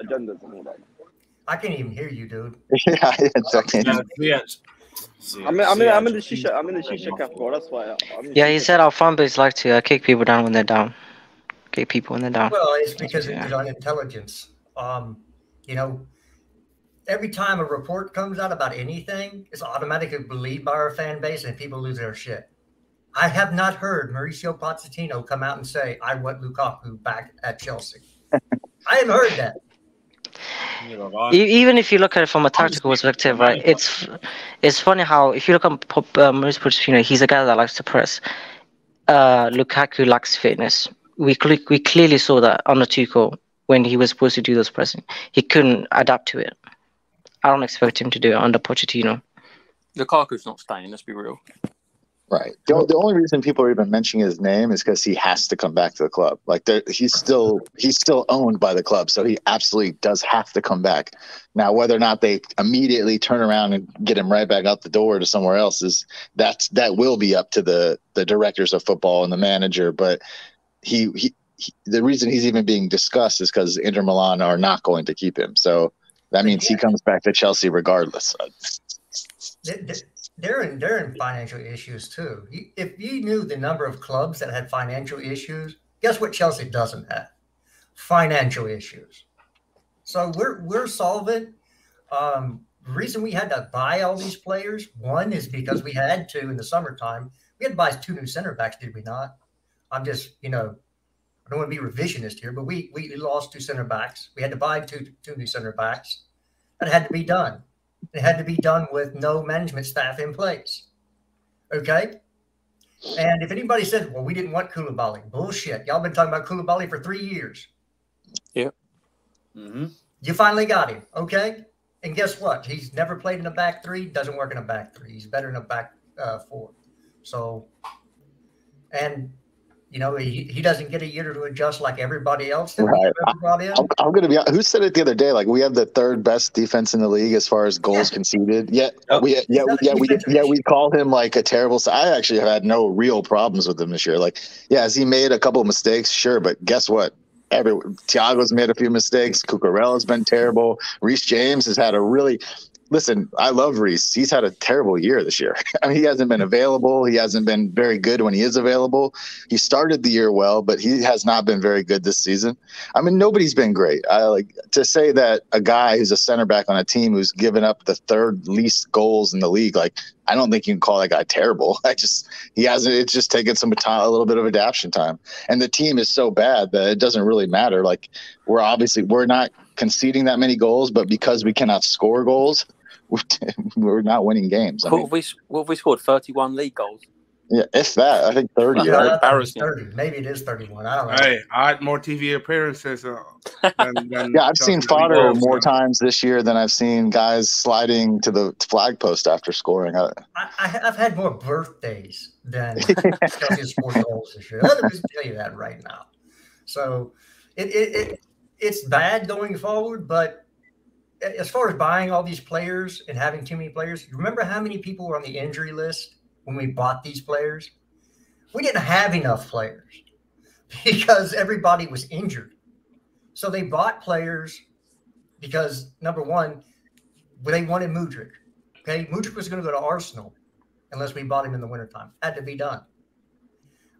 Agendas and all that. I can't even hear you, dude. Yeah, exactly. I'm in the shisha cafe, bro. That's why. Yeah, he said our fan base like to kick people down when they're down. Kick people when they're down. Well, it's because it's unintelligence. Every time a report comes out about anything, it's automatically believed by our fan base, and people lose their shit. I have not heard Mauricio Pochettino come out and say, "I want Lukaku back at Chelsea." I haven't heard that. Even if you look at it from a tactical perspective, right? It's funny how if you look at Mauricio Pochettino, he's a guy that likes to press. Lukaku lacks fitness. We clearly saw that on the Tuchel when he was supposed to do those pressing. He couldn't adapt to it. I don't expect him to do it under Pochettino. Lukaku's not staying. Let's be real. Right. The only reason people are even mentioning his name is because he has to come back to the club. Like he's still owned by the club, so he absolutely does have to come back. Now, whether or not they immediately turn around and get him right back out the door to somewhere else that will be up to the directors of football and the manager. But he the reason he's even being discussed is because Inter Milan are not going to keep him. So that means he comes back to Chelsea regardless. They're in financial issues too. If you knew the number of clubs that had financial issues, guess what Chelsea doesn't have? Financial issues. So we're solvent. The reason we had to buy all these players, one is because we had to in the summertime. We had to buy 2 new center backs, did we not? I'm just, I don't want to be revisionist here, but we lost 2 center backs. We had to buy two new center backs. That had to be done. It had to be done with no management staff in place. Okay? And if anybody says, well, we didn't want Koulibaly, bullshit. Y'all been talking about Koulibaly for 3 years. Yeah. Mm-hmm. You finally got him. Okay? And guess what? He's never played in a back 3. Doesn't work in a back 3. He's better in a back 4. So, and he doesn't get a year to adjust like everybody else that right. we've brought in. I'm going to be. Who said it the other day? Like we have the 3rd best defense in the league as far as goals conceded. Yet we call him like a terrible. I actually have had no real problems with him this year. Like, has he made a couple of mistakes? Sure, but guess what? Thiago's made a few mistakes. Cucurella's been terrible. Reece James has had a really. Listen, I love Reece. He's had a terrible year this year. I mean, he hasn't been available. He hasn't been very good when he is available. He started the year well, but he has not been very good this season. I mean, nobody's been great. I like to say that a guy who's a center back on a team who's given up the 3rd least goals in the league, like I don't think you can call that guy terrible. He hasn't. It's just taken a little bit of adaptation time, and the team is so bad that it doesn't really matter. Like we're not conceding that many goals, but because we cannot score goals, we're not winning games. What have we scored? 31 league goals. Yeah, if that. I think 30. Yeah, Right? embarrassing. 30. Maybe it is 31. I don't know. Hey, I had more TV appearances than I've seen Fodder more times this year than I've seen guys sliding to the flag post after scoring. I've had more birthdays than Chelsea scored goals this year. Let me just tell you that right now. So it's bad going forward, but as far as buying all these players and having too many players, you remember how many people were on the injury list when we bought these players? We didn't have enough players because everybody was injured. So they bought players because, number one, they wanted Mudryk. Okay, Mudryk was going to go to Arsenal unless we bought him in the wintertime. Had to be done.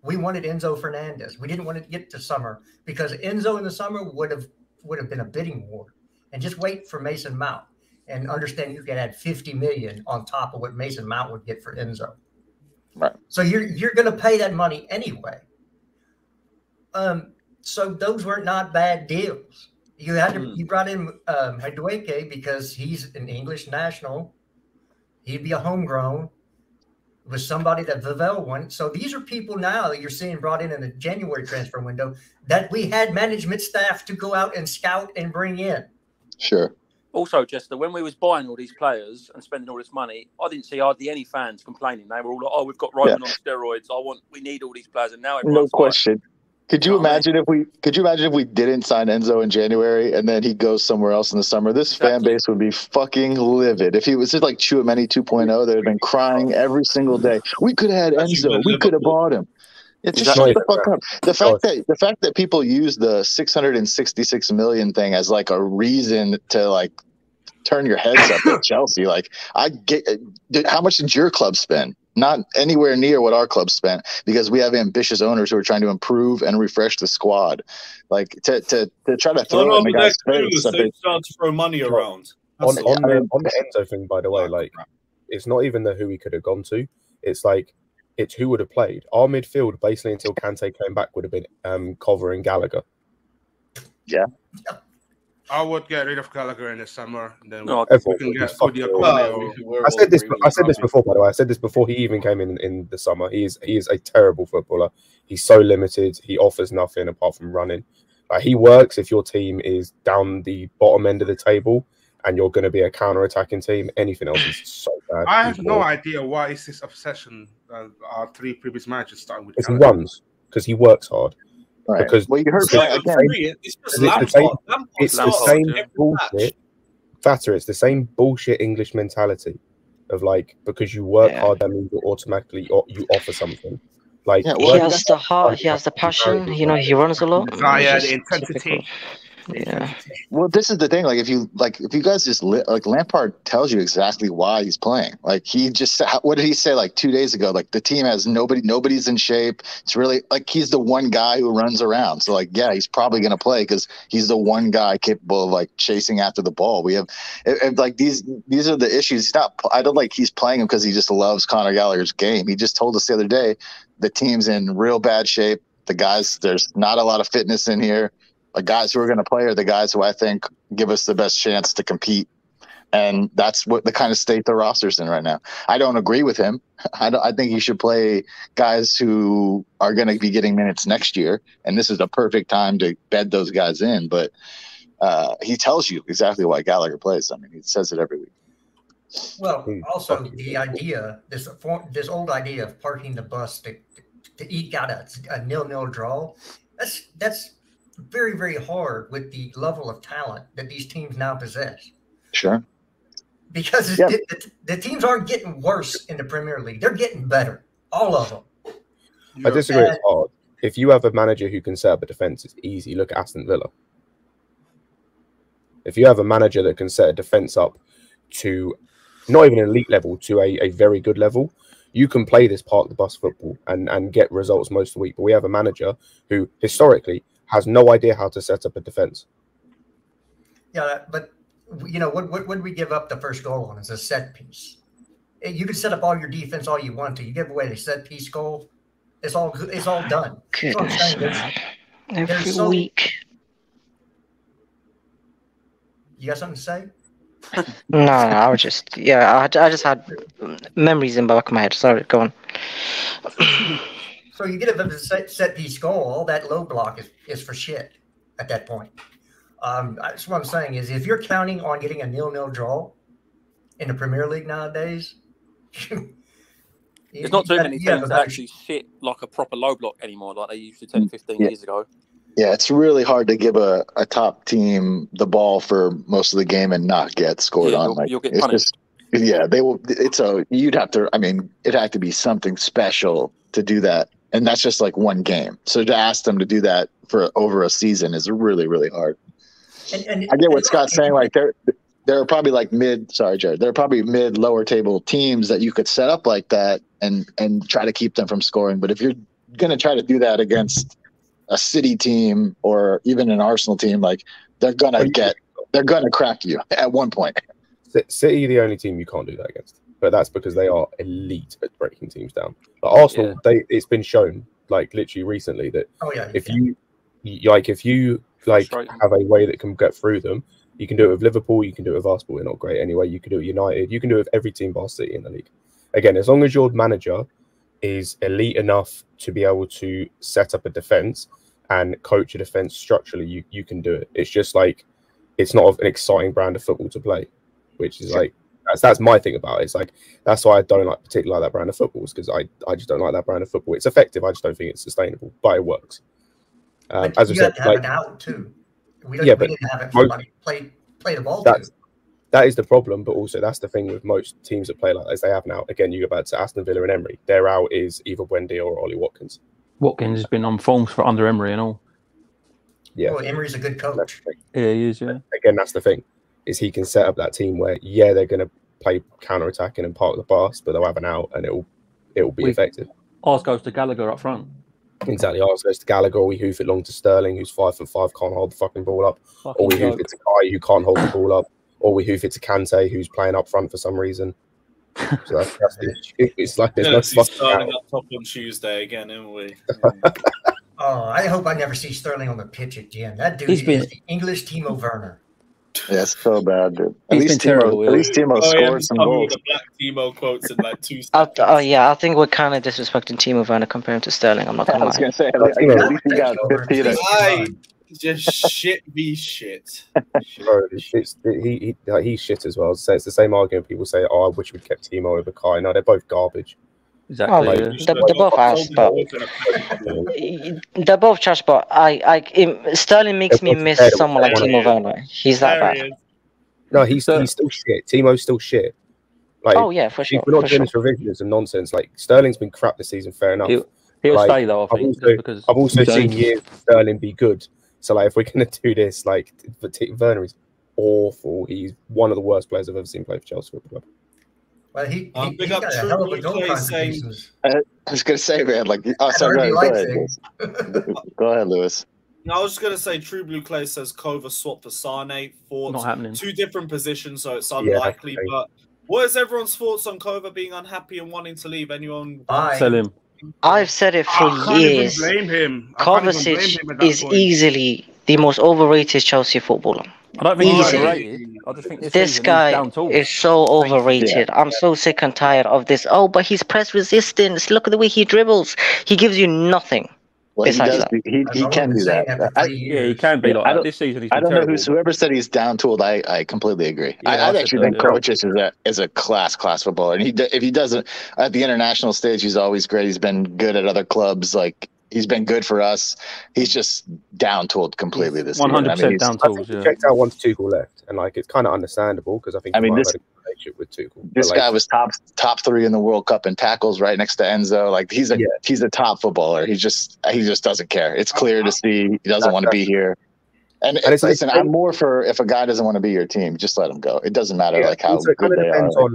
We wanted Enzo Fernandez. We didn't want to get to summer because Enzo in the summer would have been a bidding war. And just wait for Mason Mount and understand you can add 50 million on top of what Mason Mount would get for Enzo. Right. So you're going to pay that money anyway. So those were not bad deals. You brought in Hidweke because he's an English national. He'd be a homegrown. was somebody that Vavell wanted. So these are people now that you're seeing brought in the January transfer window that we had management staff to go out and scout and bring in. Sure. Also, Chester, when we was buying all these players and spending all this money, I didn't see hardly any fans complaining. They were all like, "Oh, we've got Roman on steroids. We need all these players." And now everyone's no question. Could you imagine if we didn't sign Enzo in January and then he goes somewhere else in the summer? This fan base would be fucking livid. If he was just like Tchouaméni 2.0, they'd have been crying every single day. We could have had Enzo. We could have bought him. It's just shut the fuck up. The fact that people use the 666 million thing as like a reason to like turn your heads up at Chelsea. Like, how much did your club spend? Not anywhere near what our club spent, because we have ambitious owners who are trying to improve and refresh the squad. Like to try to throw it in the guy's face. They start to throw money around. On the Enzo thing, by the way, like it's not even who he could have gone to. It's like it's who would have played. Our midfield, basically until Kante came back, would have been Cover and Gallagher. Yeah. I would get rid of Gallagher in the summer. Then I said this before, by the way. I said this before he even came in the summer. He is a terrible footballer. He's so limited. He offers nothing apart from running. He works if your team is down the bottom end of the table and you're going to be a counter-attacking team. Anything else is so bad. I have no idea why is this obsession. Our three previous managers starting with Gallagher. He runs because he works hard. Right. Because you heard it's the same bullshit. Fatter, it's the same bullshit English mentality of like, because you work hard, that means you automatically you offer something. Like he has the heart, he has the passion. You know, he runs a lot. The intensity. Yeah. Well, this is the thing. Like, if you guys just like Lampard tells you exactly why he's playing. Like, he just, what did he say like 2 days ago? Like, the team has nobody's in shape. It's really like he's the one guy who runs around. So like, yeah, he's probably going to play because he's the one guy capable of like chasing after the ball. We have like these are the issues. He's not. I don't like he's playing him because he just loves Conor Gallagher's game. He just told us the other day the team's in real bad shape. The guys, there's not a lot of fitness in here. The guys who are going to play are the guys who I think give us the best chance to compete. And that's what the kind of state the roster's in right now. I don't agree with him. I think he should play guys who are going to be getting minutes next year. And this is the perfect time to bed those guys in. But he tells you exactly why Gallagher plays. I mean, he says it every week. Well, also the idea, this old idea of parking the bus to eke out a 0-0 draw, that's very, very hard with the level of talent that these teams now possess. Sure. Because the teams aren't getting worse in the Premier League. They're getting better. All of them. I disagree. It's hard. If you have a manager who can set up a defence, it's easy. Look at Aston Villa. If you have a manager that can set a defence up to not even an elite level, to a very good level, you can play this park the bus football and get results most of the week. But we have a manager who historically has no idea how to set up a defense. Yeah, but you know what did we give up the first goal on? Is a set piece. You can set up all your defense all you want to. You give away the set piece goal, it's all good. It's all done. Goodness, man. Every week. You got something to say? No, I was just I just had memories in the back of my head. Sorry, go on. So you get a set piece goal, all that low block is for shit at that point. That's what I'm saying is if you're counting on getting a 0-0 draw in the Premier League nowadays, there's not too many teams that actually sit like a proper low block anymore, like they used to 10, 15 years ago. Yeah, it's really hard to give a top team the ball for most of the game and not get scored on. Like, you'll get punished. They will. You'd have to. I mean, it'd have to be something special to do that. And that's just like one game. So to ask them to do that for over a season is really, really hard. And I get what Scott's saying. Like there are probably like Jared. There are probably lower table teams that you could set up like that and try to keep them from scoring. But if you're going to try to do that against a City team or even an Arsenal team, like they're going to crack you at one point. City, the only team you can't do that against. But that's because they are elite at breaking teams down. But Arsenal, it's been shown, like literally recently, that if you have a way that can get through them, you can do it with Liverpool, you can do it with Arsenal. They're not great anyway. You can do it with United, you can do it with every team bar City in the league. again, as long as your manager is elite enough to be able to set up a defense and coach a defense structurally, you can do it. It's just like, it's not an exciting brand of football to play, which is like, that's my thing about it. It's like, that's why I don't particularly like that brand of football, because I just don't like that brand of football. It's effective, I just don't think it's sustainable, but it works. But as I said, have an out too. We didn't have it for somebody play the ball too. That is the problem, but also that's the thing with most teams that play like this. They have an out. Again, you go back to Aston Villa and Emery. Their out is either Buendia or Ollie Watkins. Watkins has been on forms for under Emery and all. Yeah. Well, Emery's a good coach. Yeah, he is, yeah. Again, that's the thing, is he can set up that team where, yeah, they're going to play counter-attacking and park the bus, but they'll have an out and it'll be effective. Ours goes to Gallagher up front. Exactly. Ours goes to Gallagher, we hoof it long to Sterling, who's 5'5", can't hold the fucking ball up. Or we hoof it to Kai, who can't hold the ball up. Or we hoof it to Kante, who's playing up front for some reason. So it's like there's no starting up top on Tuesday again, aren't we? Oh, I hope I never see Sterling on the pitch again. That dude is the English Timo Werner. Yeah, it's so bad, dude. At He's least been terrible. Timo scored some goals. The black Timo quotes in like 2 seconds. I think we're kind of disrespecting Timo Werner comparing to Sterling. I'm not gonna lie. I was gonna say, at least he got 15. Just shit be shit. Bro, he's shit as well. So it's the same argument people say, "Oh, I wish we'd kept Timo over Kai." No, they're both garbage. Exactly. They're both ass, but they're both trash. But Sterling makes me miss someone like Timo Werner. He's that bad. No, he's still shit. Timo's still shit. Like, oh yeah, for sure. We're not doing this revisionism and nonsense. Like, Sterling's been crap this season. Fair enough. He'll stay though. I think I've also seen years of Sterling be good. So, like, if we're going to do this, like, Werner is awful. He's one of the worst players I've ever seen play for Chelsea Football Club. Well, he got a hell of a goal contributions. I was going to say, man, like, go ahead, Lewis. No, I was just going to say, True Blue Clay says Kova swapped for Sane for not happening. 2 different positions, so it's unlikely. But what is everyone's thoughts on Kova being unhappy and wanting to leave? Anyone? Sell him. I've said it for years. Blame him. Kovacic is easily the most overrated Chelsea footballer. I don't think he's overrated. I just think this guy is so overrated. I'm so sick and tired of this. Oh, but he's press resistance. Look at the way he dribbles. He gives you nothing. Well, he can do that. Yeah, he can be like that. This season, I don't know whoever said he's down tooled. I completely agree. Yeah, I actually think Kovacic is a class footballer, and if he doesn't at the international stage, he's always great. He's been good at other clubs. Like, he's been good for us. He's just down tooled completely this year. 100% down tooled. He checked out once Tuchel left, and like, it's kind of understandable because I think he might have had a good relationship with Tuchel. This guy was top 3 in the World Cup in tackles, right next to Enzo. Like, he's a top footballer. He just doesn't care. It's clear to see he doesn't want to be here. And listen, I'm more for if a guy doesn't want to be your team, just let him go. It doesn't matter like how good they depends are.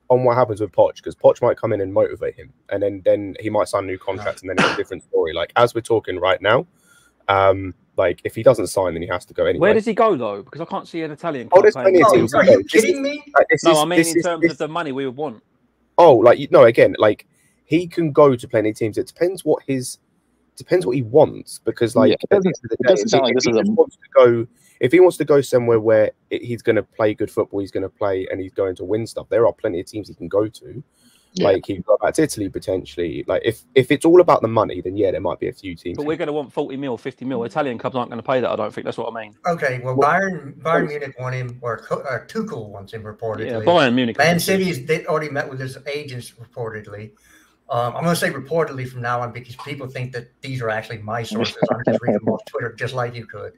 On what happens with Poch, because Poch might come in and motivate him, and then he might sign a new contract, and then it's a different story. Like, as we're talking right now, like, if he doesn't sign, then he has to go anyway. Where does he go though? Because I can't see an Italian club there's plenty of teams. Are you kidding me? No, I mean in terms of the money we would want. Oh, like, no, again, like, he can go to plenty of teams. It depends what he wants, because like, it doesn't sound like this is if he wants to go somewhere where he's going to play good football, he's going to play and he's going to win stuff, there are plenty of teams he can go to. Like, he can go back to Italy potentially. Like, if it's all about the money, then yeah, there might be a few teams. But we're going to want 40 mil, 50 mil. Italian clubs aren't going to pay that. I don't think that's what I mean. Okay, well, Bayern Munich want him, or Tuchel wants him reportedly. Yeah, Bayern Munich. Man City, they already met with his agents reportedly. I'm going to say reportedly from now on because people think that these are actually my sources. I'm just reading them off Twitter, just like you could.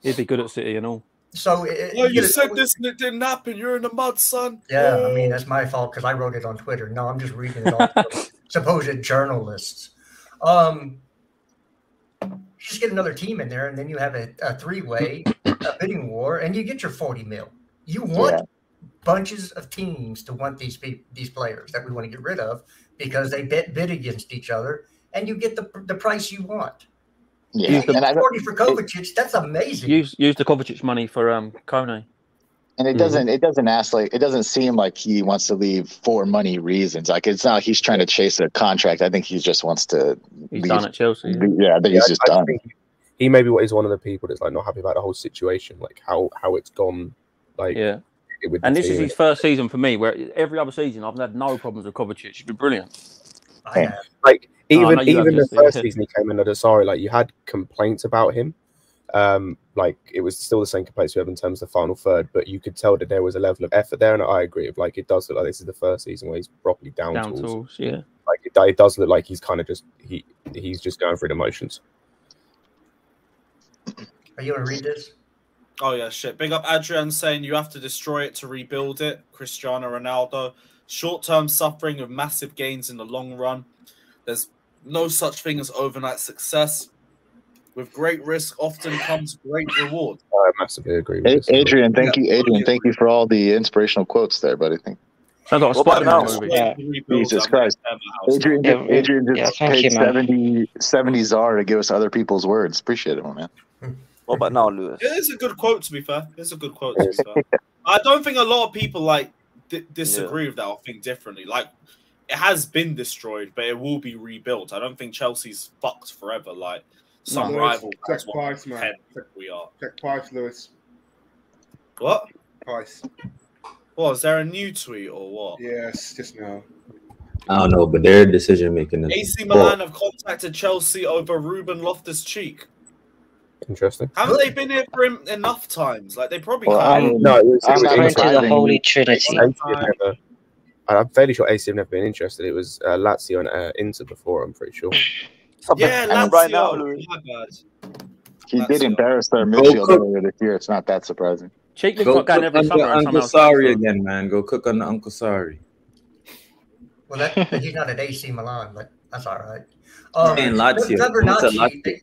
He'd be good at City and all. So you said this and it didn't happen. You're in the mud, son. Yeah, I mean, that's my fault because I wrote it on Twitter. No, I'm just reading it off supposed journalists. Just get another team in there, and then you have a three-way a bidding war, and you get your 40 mil. You want bunches of teams to want these players that we want to get rid of because they bid against each other, and you get the price you want. Yeah, and 40 for Kovacic, that's amazing. Use the Kovacic money for Kone. And it doesn't seem like he wants to leave for money reasons. Like, it's not like he's trying to chase a contract. I think he just wants to. He's done at Chelsea. Yeah, I think he's just done. He maybe is one of the people that's like not happy about the whole situation, like how it's gone. Like, with And the this is team. his first season for me, where every other season I've had no problems with Kovacic. He's been brilliant. I have. Like Oh, I even know you have, the Jesse. first season he came in at Asari, like you had complaints about him. Like it was still the same complaints we have in terms of the final third, but you could tell that there was a level of effort there, and I agree with like it does look like this is the first season where he's properly down tools. Yeah. Like it does look like he's kind of just he's just going through the motions. Are you gonna read this? Oh yeah, shit. Big up Adrian saying you have to destroy it to rebuild it. Cristiano Ronaldo. Short-term suffering with massive gains in the long run. There's no such thing as overnight success. With great risk often comes great reward. I massively agree with this. Adrian, thank you, Adrian. Thank you for all the inspirational quotes there, buddy. Sounds like a Spider-Man movie. Yeah. Jesus Christ. Adrian just thank paid you, man. 70 ZAR to give us other people's words. Appreciate it, my man. What about now, Lewis? It is a good quote, to be fair. It's a good quote, to be fair. I don't think a lot of people like disagree with that or think differently. Like, it has been destroyed, but it will be rebuilt. I don't think Chelsea's fucked forever. Like some rival. Check price, man. We are. Check price, Lewis. What? Price. What, is there a new tweet or what? Yes, just now. I don't know, but their decision making is AC Milan have contacted Chelsea over Ruben Loftus-Cheek. Interesting. Haven't they been here for him enough times? Like they probably Well, can't. No, I'm referring to the Holy Trinity. I'm fairly sure AC have never been interested. It was Lazio and Inter before, I'm pretty sure. Yeah, Lazio. right now, My bad. He did embarrass their midfield earlier this year. It's not that surprising. Cheek looks go like going cook every summer. and Uncle somehow Sorry transfer. again, man. Go cook on the Uncle Sorry. Well, he's not at AC Milan, but that's all right. Man, Lazio. Fibonacci,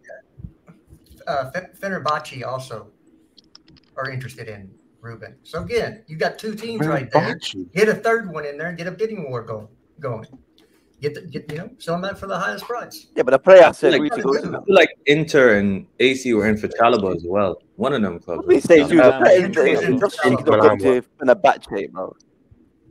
Fenerbahce also are interested in Ruben. So again, you got two teams right there. Get a third one in there and get a bidding war going. Sell them out for the highest price. Yeah, but the player said Like, we to go to I them. feel like Inter and AC were in for Chalobah as well. One of them clubs. We say you Inter just Milan go to Fenerbahce, bro.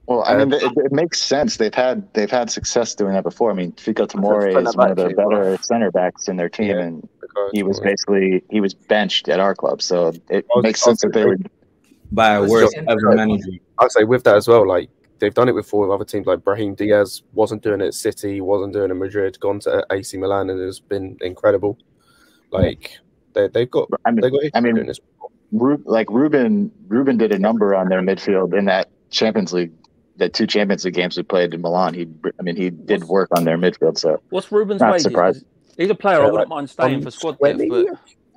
Well, I mean, it makes sense. They've had success doing that before. I mean, Fico Tamori is one of the better center backs in their team, and he was benched at our club. So it makes sense that they would by a worst ever manager. I'd say with that as well, like they've done it with 4 other teams. Like Brahim Diaz wasn't doing it at City, wasn't doing it at Madrid, gone to AC Milan, and it's been incredible. Like they've got. Doing this. Ruben did a number on their midfield in that Champions League. The 2 Champions League games we played in Milan, he did work on their midfield. So what's Ruben's not wages? surprised. He's a player I wouldn't mind staying for squad depth, but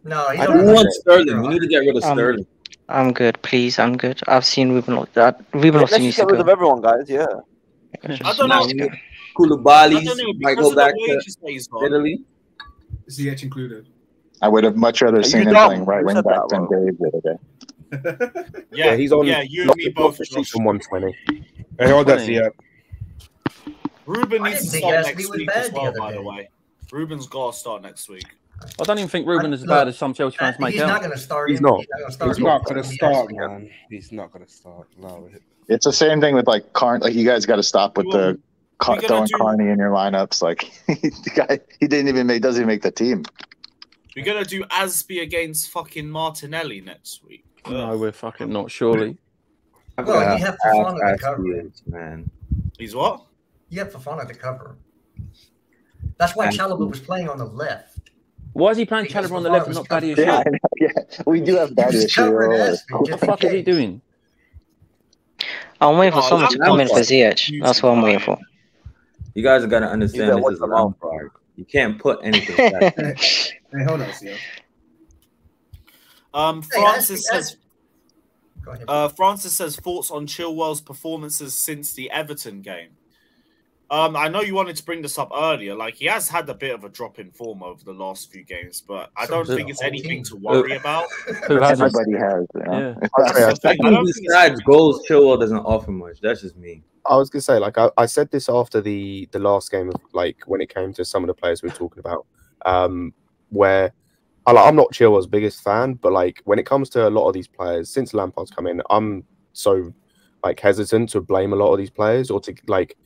No, I don't want Sterling. We need to get rid of Sterling. I'm good, please. I'm good. I've seen Ruben like that. Ruben Let's Loftus just needs to get rid of go. everyone, guys. Yeah. I don't know. Koulibaly's might go back to Italy. Ziyech included. I would have much rather seen him playing right wing back than Dave the other day. Yeah, he's on. Yeah, you and me both. Josh. On 120. Hey, hold that, Ziyech. Ruben I needs to didn't think start Ashley next was week bad as the well, other by day. the way. Ruben's got to start next week. I don't even think Ruben is as bad as some Chelsea fans make He's out. not going to start. He's not. He's not going to start, man. He's not going to start. No. It's the same thing with like Carn. Like you guys got to stop with the throwing Carney in your lineups. Like the guy, he doesn't even make the team. We're gonna do Asby against fucking Martinelli next week. No, we're fucking not. Surely. Well, you have Fofana to cover. Man. He's what? You have Fofana to cover. That's why Chalobah was playing on the left. Why is he playing Chalobah on the left and not Badia? Yeah, we do have Badia. What the fuck is he doing? I'm waiting for someone to come in for Ziyech. That's what I'm waiting for. You guys got to understand this is Lampard. You can't put anything back. Hey, hold on, Zio. Francis says thoughts on Chilwell's performances since the Everton game. I know you wanted to bring this up earlier. Like he has had a bit of a drop in form over the last few games, but I don't think it's anything to worry about. Everybody has. Yeah. Besides goals, Chilwell doesn't offer much. That's just me. I was gonna say, like, I said this after the last game of like when it came to some of the players we were talking about, where I'm not Chilwell's biggest fan, but like when it comes to a lot of these players since Lampard's come in, I'm so like hesitant to blame a lot of these players or to like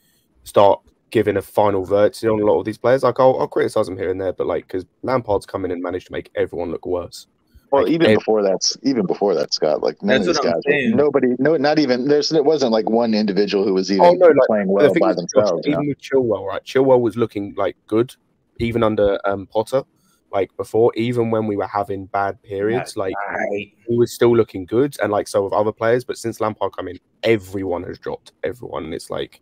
start giving a final verdict on a lot of these players. Like I'll criticize them here and there, but like because Lampard's come in and managed to make everyone look worse. Well, even before that, Scott, like none of these guys, it wasn't like one individual who was even playing well by themselves. Even with Chilwell, right? Chilwell was looking like good, even under Potter. Like before, even when we were having bad periods, he was still looking good, and like so with other players. But since Lampard come in, everyone has dropped. Everyone, and it's like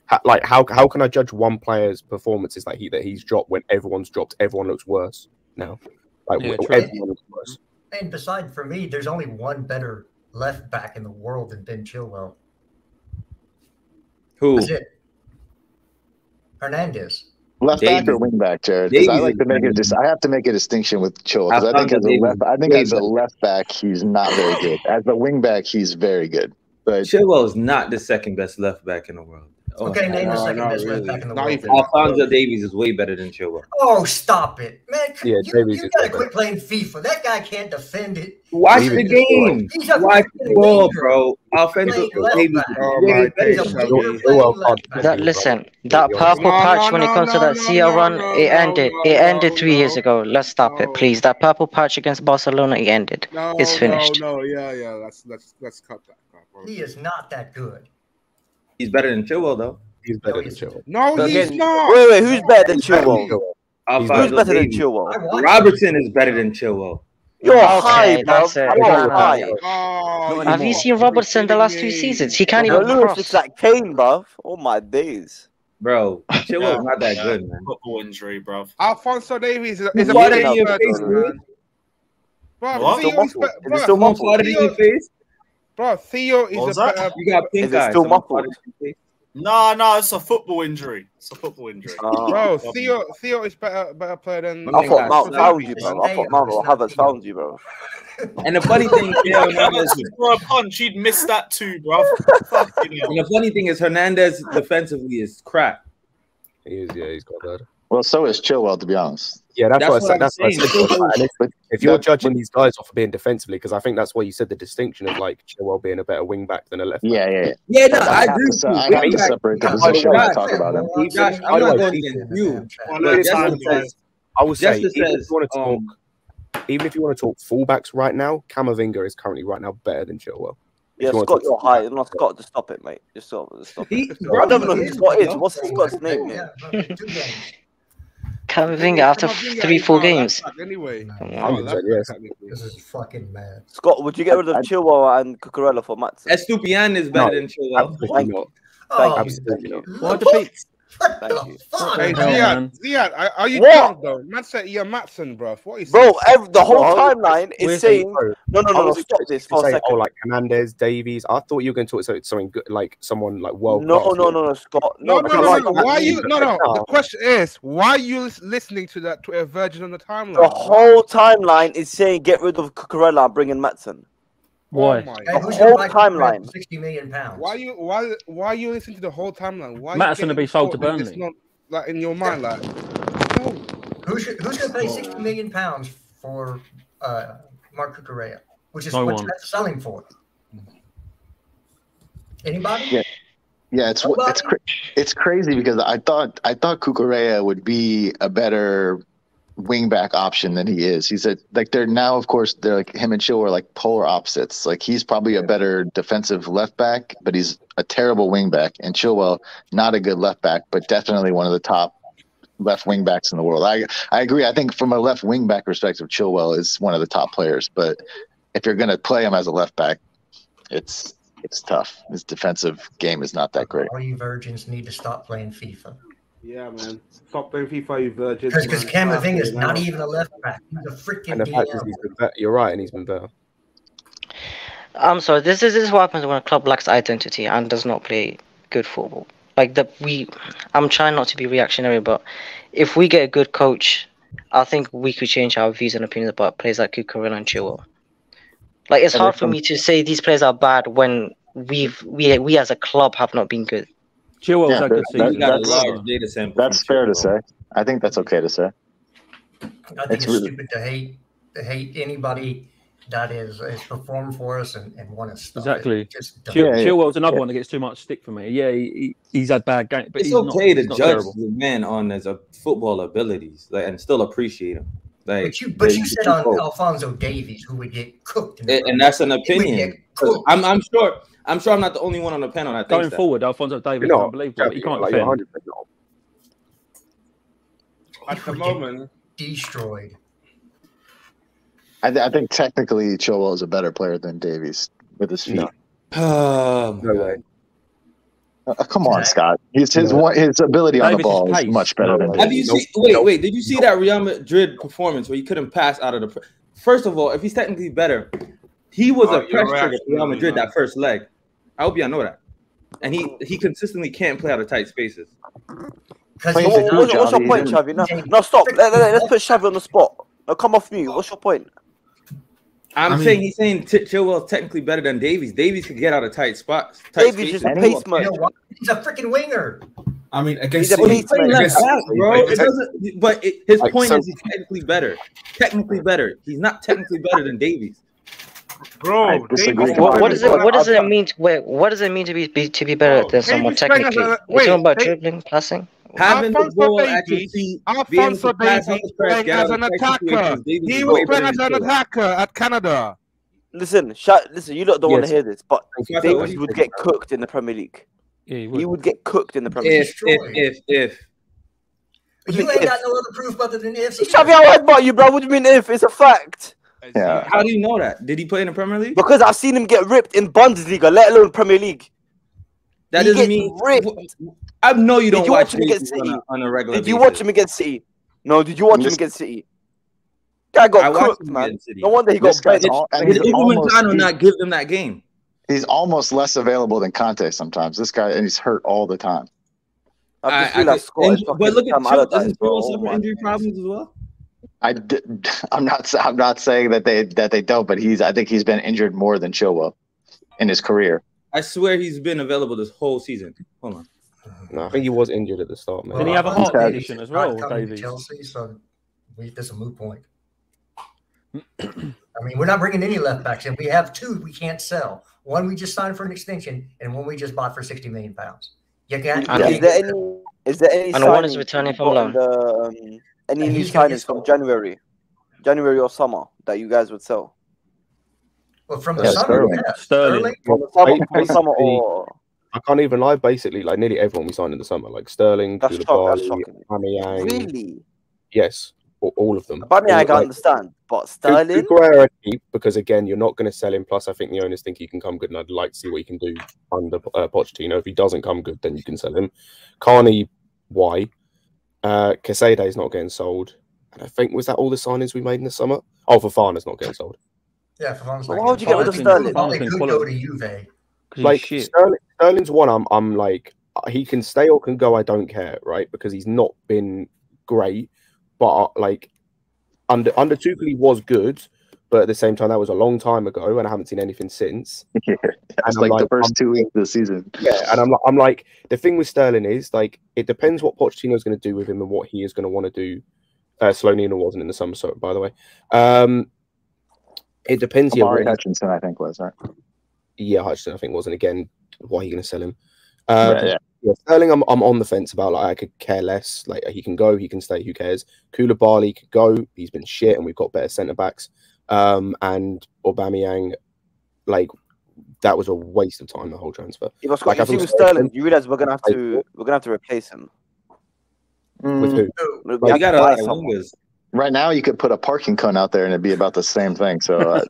how can I judge one player's performances that he's dropped when everyone's dropped? Everyone looks worse now. Like everyone looks worse. And besides, for me, there's only one better left back in the world than Ben Chilwell. Who? That's it. Hernandez. Left back or wing back, Jared? Because I like to make I have to make a distinction with Chilwell because I think as a left back he's not very good. As a wing back, he's very good. But Chilwell is not the second best left back in the world. Okay, name the second best left back in the world. Alphonso Davies is way better than Chilwell. Oh, stop it, man! Yeah, you gotta quit playing FIFA. That guy can't defend it. Watch the game. Watch the ball, bro. Alphonso Davies. Listen, that purple patch when it comes to that CL run, it ended 3 years ago. Let's stop it, please. That purple patch against Barcelona, it ended. It's finished. Yeah. Let's cut that. He is not that good. He's better than Chilwell, though. He's better than Chilwell. No, he's not. Wait, who's better than Chilwell? Who's better than Davies. Chilwell? Robertson is better than Chilwell. You're high, bro. You're high. Have you seen Robertson the last 2 seasons? He can't even Lewis cross. looks like Kane, bro. Oh my days. Bro, Chilwell's not that good, man. Football injury, bro. Alphonso Davies is a What better in your third face, man. man? Bro, Theo is still muffled? What in your face? Bro, Theo is a better. You got pink Is it eyes. still muffled? No, it's a football injury. It's a football injury. Bro, Theo is better player than. I thought Mount found you, bro. I thought Mount Havertz found you, bro. And the funny thing, for a punch, he'd miss that too, bro. And the funny thing is, Hernandez defensively is crap. He is, yeah, he's got better. well, so is Chilwell, to be honest. Yeah, that's what I said. That's what I saying. said. If you're judging these guys off of being defensively, because I think that's why you said the distinction of like Chilwell being a better wing back than a left back. Yeah, no, I agree. I have to separate the position when I talk about him. I'm not going against you. I will say, Justice even says, if you want to talk fullbacks right now, Camavinga is currently right now better than Chilwell. Yeah, Scott, you're high. I'm not Scott. Just stop it, mate. Just stop it. I don't know who Scott is. What's Scott's name? Camavinga after 3-4 games. Anyway, This is fucking mad. Scott, would you get rid of Chilwell and Cucurella for Matson? Estupiñán is better than Chilwell. Thank you. Absolutely not. Why defeat? Thank you. Hey, man. Ziad, are you What? drunk though? Man said you're Matson, bro. What is Bro, the whole timeline is saying no. Stop this for a second. Oh, like Hernandez, Davies. I thought you were going to talk something good, like someone like world. No, Scott. No. Why you? No. The question is, why are you listening to that Twitter version on the timeline? The whole timeline is saying get rid of Cucurella and bring in Matson. Why? The whole timeline. £60 million. Why you listening to the whole timeline? Why Matt's gonna be sold to Burnley. It's not like in your mind, like no. Who's going to pay £60 million for Marc Cucurella, which is No what one. you're selling for? Anybody? Yeah, it's crazy because I thought Cucurella would be a better wing back option than he is. He's they're now, of course, they're like him and Chilwell are like polar opposites. Like he's probably a better defensive left back, but he's a terrible wing back. And Chilwell, not a good left back, but definitely one of the top left wing backs in the world. I agree. I think from a left wing back perspective, Chilwell is one of the top players. But if you're going to play him as a left back, it's tough. His defensive game is not that great. All you virgins need to stop playing FIFA. Yeah, man. Stop playing FIFA, you virgins. Because Camavinga is not even a left back. He's a freaking And the fact is, you're right, and he's been better. I'm sorry. This is what happens when a club lacks identity and does not play good football. Like I'm trying not to be reactionary, but if we get a good coach, I think we could change our views and opinions about players like Cucurella and Chilwell. Like it's hard for me to say these players are bad when we as a club have not been good. Chilwell's had good season. That's fair to say. I think that's okay to say. I think it's stupid to hate anybody that is performed for us and want to stop Exactly. it. Chilwell's another one that gets too much stick for me. Yeah, he's had bad games, but It's he's okay not, to judge the man on his football abilities and still appreciate him. Like, but you said on Alphonso Davies, who would get cooked. And that's an opinion. I'm sure I'm not the only one on the panel that thinks going forward. Alphonso Davies is unbelievable. But he can't like, defend. At the moment, destroyed. I think technically Joao is a better player than Davies with his feet. No way. Come on, Scott. His ability on the ball is much better than Davies. Have you seen? Wait. Did you see that Real Madrid performance where he couldn't pass out of the? First of all, if he's technically better, he was a pressure to Real Madrid that first leg. I hope y'all know that. And he consistently can't play out of tight spaces. What's your point, Xavi? No, stop. Let's put Xavi on the spot. No, come off mute. What's your point? He's saying Chilwell is technically better than Davies. Davies could get out of tight spots. Davies is a paceman. He's a freaking winger. I mean, against his point is he's technically better. Technically better. He's not technically better than Davies. Bro, what does it mean to be better than someone technically? We're talking about dribbling, passing. Having the ball at your feet, Alphonso Davies playing as an attacker. He was playing as an attacker at Canada. Listen, you lot don't want to hear this, but Davies would get cooked in the Premier League. Yeah, he would get cooked in the Premier League. If. You ain't got no other proof other than if. Xavi, I lied about you, bro. What do you mean if? It's a fact. Yeah. How do you know that? Did he play in the Premier League? Because I've seen him get ripped in Bundesliga, let alone Premier League. That doesn't mean ripped. I know you don't watch him against City on a regular basis. Did you watch him against City? No, did you watch him against City? Guy got cooked, man. No wonder he got benched. Did Upamecano not give them that game? He's almost less available than Conte sometimes. This guy, and he's hurt all the time. I feel like but look at Chelsea. Doesn't Chelsea suffer injury problems as well? I'm not saying that they don't, but I think he's been injured more than Chilwell in his career. I swear he's been available this whole season. Hold on. No, I think he was injured at the start, man. Did he have a heart condition as well, Davies? Chelsea, so that's a moot point. I mean, we're not bringing any left backs in. We have two we can't sell. One we just signed for an extension, and one we just bought for £60 million. You got? Is there any? And one is returning from loan. Any new signings from January or summer that you guys would sell? Well, from the summer, Sterling. From the summer, or I can't even lie. Basically, like nearly everyone we signed in the summer, like Sterling, Koulibaly, Aubameyang. Really? Yes, all of them. Aubameyang, I can understand, but Sterling. Cucurella keep because again, you're not going to sell him. Plus, I think the owners think he can come good, and I'd like to see what he can do under Pochettino. If he doesn't come good, then you can sell him. Carney, why? Casado is not getting sold, and I think was that all the signings we made in the summer? Oh, Fofana's not getting sold. Yeah, Fofana's not. Why would you get rid of Sterling? He could go to Juve. Like Sterling's one. I'm like he can stay or can go. I don't care, right? Because he's not been great, but like under Tuchel he was good, but at the same time that was a long time ago, and I haven't seen anything since. Yeah, it's like the first 2 weeks of the season. Yeah, and I'm like the thing with Sterling is like it depends what Pochettino's going to do with him and what he is going to want to do. Slonina wasn't in the summer, so by the way, it depends. Amari Hutchinson, I think, was right. Yeah, Hutchinson, I think wasn't. Again, why are you going to sell him? Yeah, Sterling, I'm on the fence about. Like, I could care less. Like, he can go, he can stay. Who cares? Koulibaly could go. He's been shit, and we've got better centre backs. And Aubameyang, like that was a waste of time. The whole transfer. Yeah, Scott, you see with Sterling, you realize we're gonna have to replace him. With who? You got a lot of wingers. Right now, you could put a parking cone out there and it'd be about the same thing. So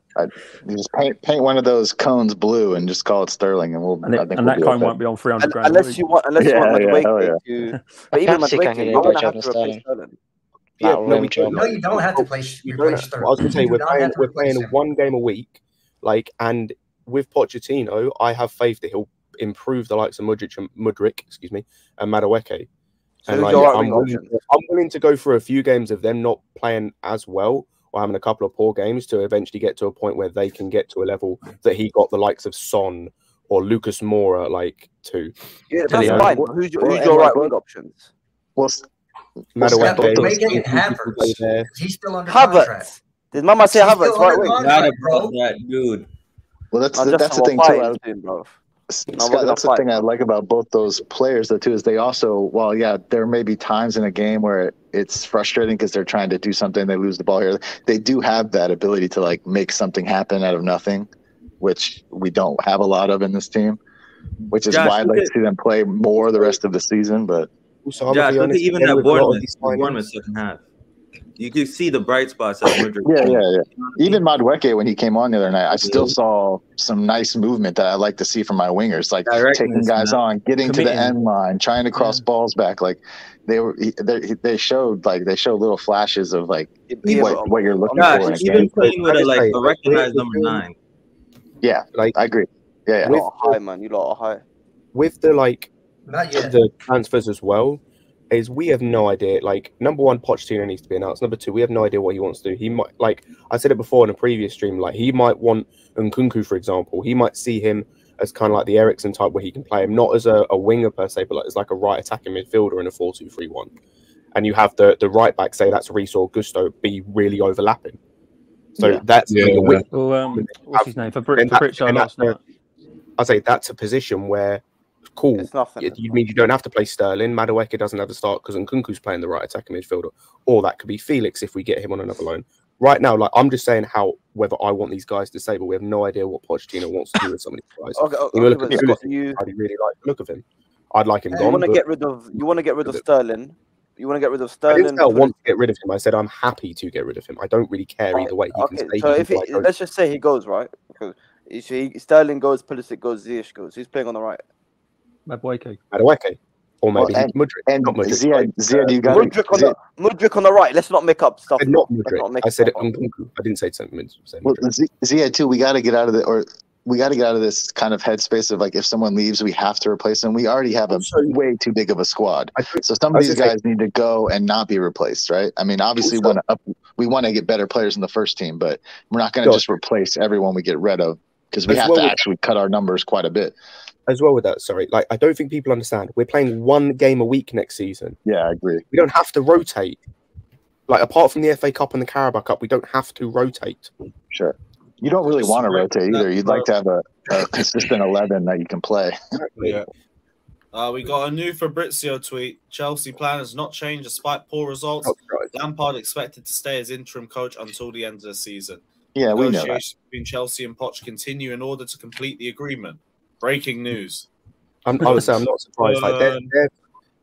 you just paint one of those cones blue and just call it Sterling, and that cone won't be on 300 grand. Unless you want Madueke. But even Madueke, you're going to have to replace Sterling. No, you don't have to replace Sterling. I was going to say we're playing 1 game a week, like, and with Pochettino, I have faith that he'll improve the likes of Mudryk, and Madueke. So and like, I'm willing to go through a few games of them not playing as well or having a couple of poor games to eventually get to a point where they can get to a level that he got the likes of Son or Lucas Moura like to. Yeah, that's fine. Who's your right wing options? Well, Madueke Havertz. He's still under contract. Did Mama say Havertz right wing? Dude. Well, that's the thing too. That's the thing I like about both those players, though, too, is they also, there may be times in a game where it's frustrating because they're trying to do something, they lose the ball here. They do have that ability to like make something happen out of nothing, which we don't have a lot of in this team, which is why I'd like to see them play more the rest of the season. But also, Josh, look at even that Bournemouth second half. You can see the bright spots of Madrid. Yeah. Even Madueke, when he came on the other night, I still saw some nice movement that I like to see from my wingers, like taking guys on, getting to the end line, trying to cross balls back. Like they showed little flashes of like what you're looking for. Even playing with a recognized number 9. Yeah, like I agree. Yeah. You lot are high, man. You lot are high. With the not yet. The transfers as well. Is we have no idea. Like, number one, Pochettino needs to be announced. Number two, we have no idea what he wants to do. He might, like I said it before in a previous stream, like he might want Nkunku, for example. He might see him as kind of like the Eriksen type, where he can play him not as a winger per se, but as like a right attacking midfielder in a 4-2-3-1. And you have the right back, say that's Reece or Gusto, be really overlapping. So that's what's his name for Britcho last night. I say that's a position where. Cool. You mean you don't have to play Sterling. Madueke doesn't have to start because Nkunku's playing the right attacking midfielder, or that could be Felix if we get him on another loan. Right now, like I'm just saying whether I want these guys to stay, but we have no idea what Pochettino wants to do with some of these guys. Okay, look at I'd really like the look of him. I'd like him gone. You want to get rid of Sterling. You want to get rid of Sterling. I didn't say I want to get rid of him. I said I'm happy to get rid of him. I don't really care either way. He can stay. So if let's just say he goes, right? Because Sterling goes, Pulisic goes, Ziyech goes. Who's playing on the right? Madueke. Or maybe Mudryk. And not Mudryk. Ziyad, you got Mudryk on the right. Let's not make up stuff. Not Mudryk. I said it on Nkunku. I didn't say something. Well, Ziyad too. We got to get out of this kind of headspace of like if someone leaves, we have to replace them. We already have a way too big of a squad, so some of these guys need to go and not be replaced, right? I mean, obviously, we want to get better players in the first team, but we're not going to just replace everyone we get rid of because we have to actually cut our numbers quite a bit. As well with that, sorry, like I don't think people understand. We're playing one game a week next season. Yeah, I agree. We don't have to rotate. Like apart from the FA Cup and the Carabao Cup, we don't have to rotate. Sure. You don't really want to rotate either. You'd like to have a consistent 11 that you can play. Yeah. We got a new Fabrizio tweet. Chelsea plan has not changed despite poor results. Lampard expected to stay as interim coach until the end of the season. Yeah, we know that. Negotiations between Chelsea and Poch continue in order to complete the agreement. Breaking news. I would say I'm not surprised. Like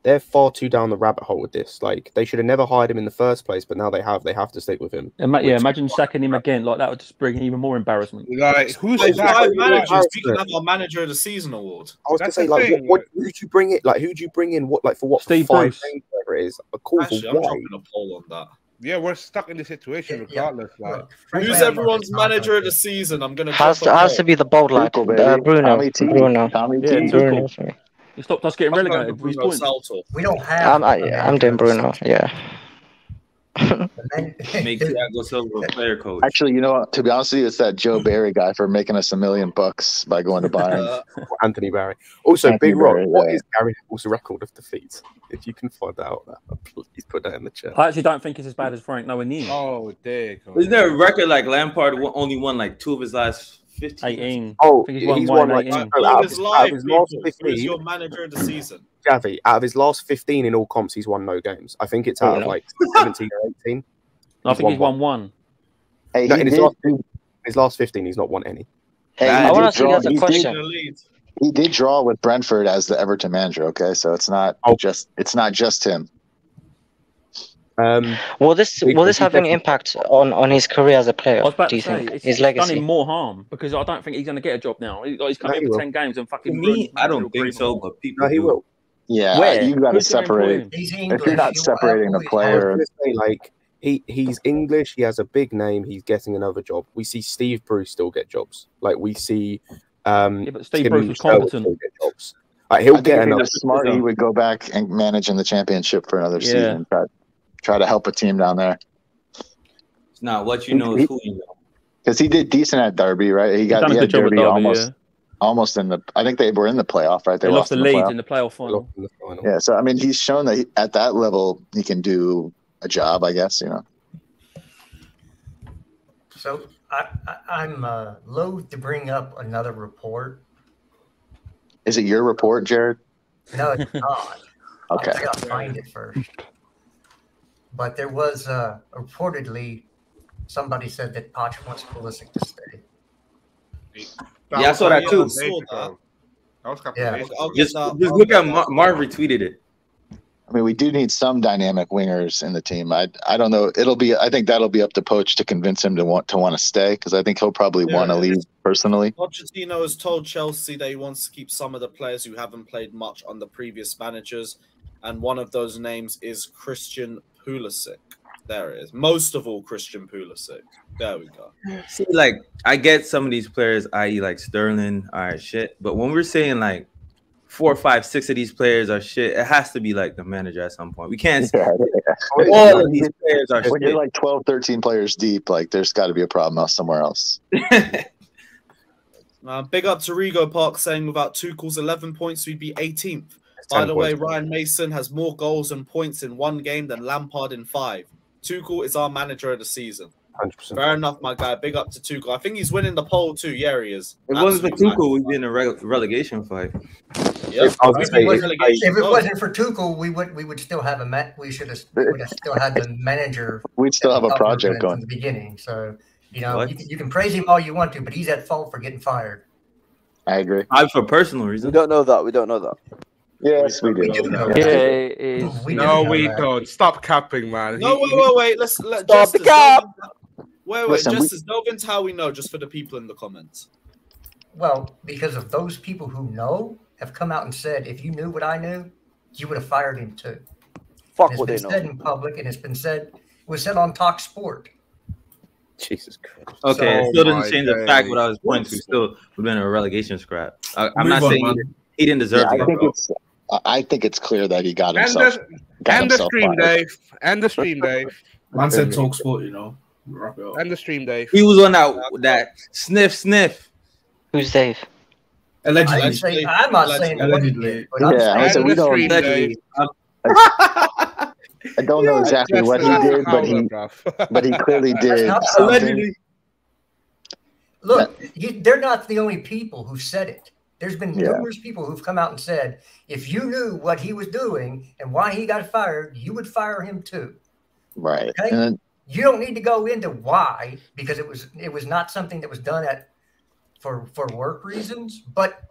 they're far too down the rabbit hole with this. Like they should have never hired him in the first place, but now they have to stick with him. Imagine sacking him again. Like that would just bring even more embarrassment. Like who's managers? We can have our manager of the season award. I was going to say, like, who'd you bring it? Like, who'd you bring in? What, like, for what? Steve 5 Bruce. games, whatever it is. A call Actually, for I'm why? dropping a poll on that. Yeah, we're stuck in the situation regardless. Like, who's everyone's manager of the season? I'm gonna has to be the bold lad. Bruno. Bruno. He stopped us getting relegated. We don't have. I'm doing Bruno. Yeah. Make Thiago Silva player coach. Actually, you know what? To be honest with you, it's that Joe Barry guy for making us $1 million by going to Bayern. Anthony Barry. Also, Big Rock. What is Gary Neville's record of defeats? If you can find that out, please put that in the chat. I actually don't think it's as bad as Frank nowhere near. Oh, there. Isn't there a record like Lampard only won like 2 of his last 15? 18. Oh, I think he's won like 18. out of his last 15. Who's your manager of the season? Javi, out of his last 15 in all comps, he's won no games. I think it's out of like 17 or 18. I think he's won one. Hey, no, in his last 15, he's not won any. Hey, I want to ask a question. He did draw with Brentford as the Everton manager. Okay, so it's not just him. Will this have any impact on his career as a player? I was about do you to say, think it's his legacy? done him more harm because I don't think he's going to get a job now. He's come in for 10 games and fucking. Me, I don't think so, but people. No, he will. Yeah, you got to separate. If you're not separating the player, like he's English, he has a big name, he's getting another job. We see Steve Bruce still get jobs. Like we see. But Steve Bruce was competent. Get jobs. Like, he'll get another. Smart, he would go back and manage in the championship for another season. Try to help a team down there. It's not what you know, is who you know. Because he did decent at Derby, right? He had Derby almost in the. I think they were in the playoff, right? They lost the lead in the playoff final. Yeah, so I mean, he's shown that at that level he can do a job, I guess. So I'm loath to bring up another report. Is it your report, Jared? No, it's not. Okay. I gotta find it first. but there was reportedly somebody said that Poch wants Pulisic to stay. Yeah, I saw that too. Just look at Marv retweeted it. I mean, we do need some dynamic wingers in the team. I don't know. I think that'll be up to Poch to convince him to want to stay, because I think he'll probably want to leave personally. Pochettino has told Chelsea that he wants to keep some of the players who haven't played much under previous managers, and one of those names is Christian Pulisic. There it is. Most of all, Christian Pulisic. There we go. See, like, I get some of these players, i.e., like Sterling, all right, shit. But when we're saying like 4, 5, 6 of these players are shit, it has to be like the manager at some point. We can't say all of these players are shit. When you're like 12, 13 players deep, like there's got to be a problem somewhere else. Big up to Rigo Park saying without Tuchel's 11 points, we'd be 18th. By the way, Ryan Mason has more goals and points in one game than Lampard in 5. Tuchel is our manager of the season. 100%. Fair enough, my guy. Big up to Tuchel. I think he's winning the poll too. Yeah, he is. It wasn't for Tuchel, we'd be in a relegation fight. Yep. If it wasn't for Tuchel, we would still have we would have still had the manager. We'd still have a project going from the beginning. So you can praise him all you want to, but he's at fault for getting fired. I agree. For personal reasons. We don't know that. We don't know that. Yes, we do. No, we don't. Stop capping, man. No, wait. Let's stop the cap. Wait. Justice, delve into how we know, just for the people in the comments. Well, because of those people who know have come out and said, if you knew what I knew, you would have fired him too. Fuck what they know. It's been said in public, and it was said on Talk Sport. Jesus Christ. Okay, it still doesn't change the fact what I was pointing to. Still, we've been in a relegation scrap. I'm not saying he didn't deserve to go. I think it's clear that he got himself. End the stream, Dave. End the stream, Dave. Man said Talk Sport, you know. Wrap it up. End the stream, Dave. He was on that sniff. Who's Dave? Allegedly. I'm not saying allegedly. We don't. I don't know exactly what he did, but he clearly did something. Look, they're not the only people who said it. There's been numerous people who've come out and said, if you knew what he was doing and why he got fired, you would fire him too. Right. Okay? And then, you don't need to go into why, because it was not something that was done for work reasons, but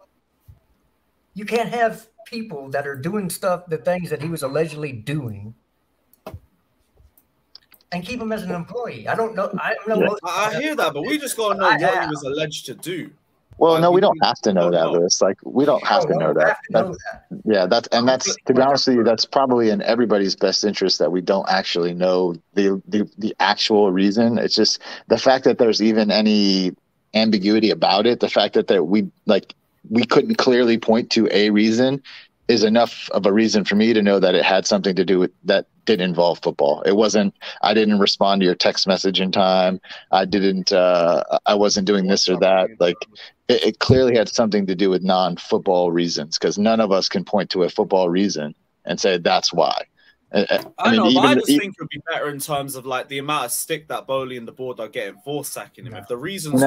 you can't have people that are doing the things that he was allegedly doing, and keep him as an employee. I don't know. I hear that, but we just got to know what he was alleged to do. Well, no, we don't have to know that, Lewis. Like, we don't have to know that. Yeah, that's to be honest with you, that's probably in everybody's best interest that we don't actually know the actual reason. It's just the fact that there's even any ambiguity about it. The fact that we couldn't clearly point to a reason is enough of a reason for me to know that it had something to do with that did involve football. It wasn't, I didn't respond to your text message in time. I wasn't doing this or that. Like, it clearly had something to do with non-football reasons, because none of us can point to a football reason and say that's why. I just think it would be better in terms of like the amount of stick that Bowley and the board are getting for sacking him. If the reasons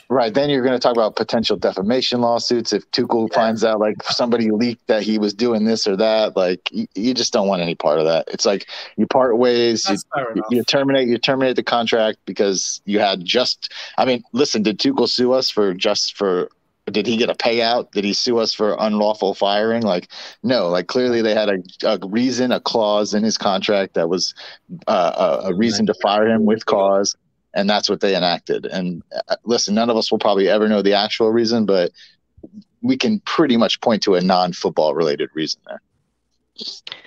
then you're going to talk about potential defamation lawsuits. If Tuchel finds out like somebody leaked that he was doing this or that, like you just don't want any part of that. It's like you part ways, you terminate the contract because you had listen, did Tuchel sue us did he get a payout? Did he sue us for unlawful firing? Like, no, like clearly they had a reason, a clause in his contract that was a reason to fire him with cause. And that's what they enacted. And listen, none of us will probably ever know the actual reason, but we can pretty much point to a non-football related reason there.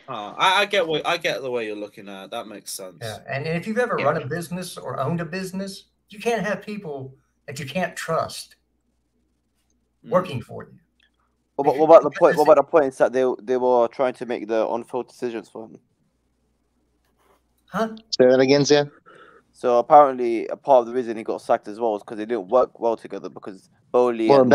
I get the way you're looking at it. That makes sense. Yeah, and if you've ever run a business or owned a business, you can't have people that you can't trust working for you. What about the points that they were trying to make the on-field decisions for him? Huh? Say that again, Zan. So apparently, a part of the reason he got sacked as well is because they didn't work well together. Because Bowley got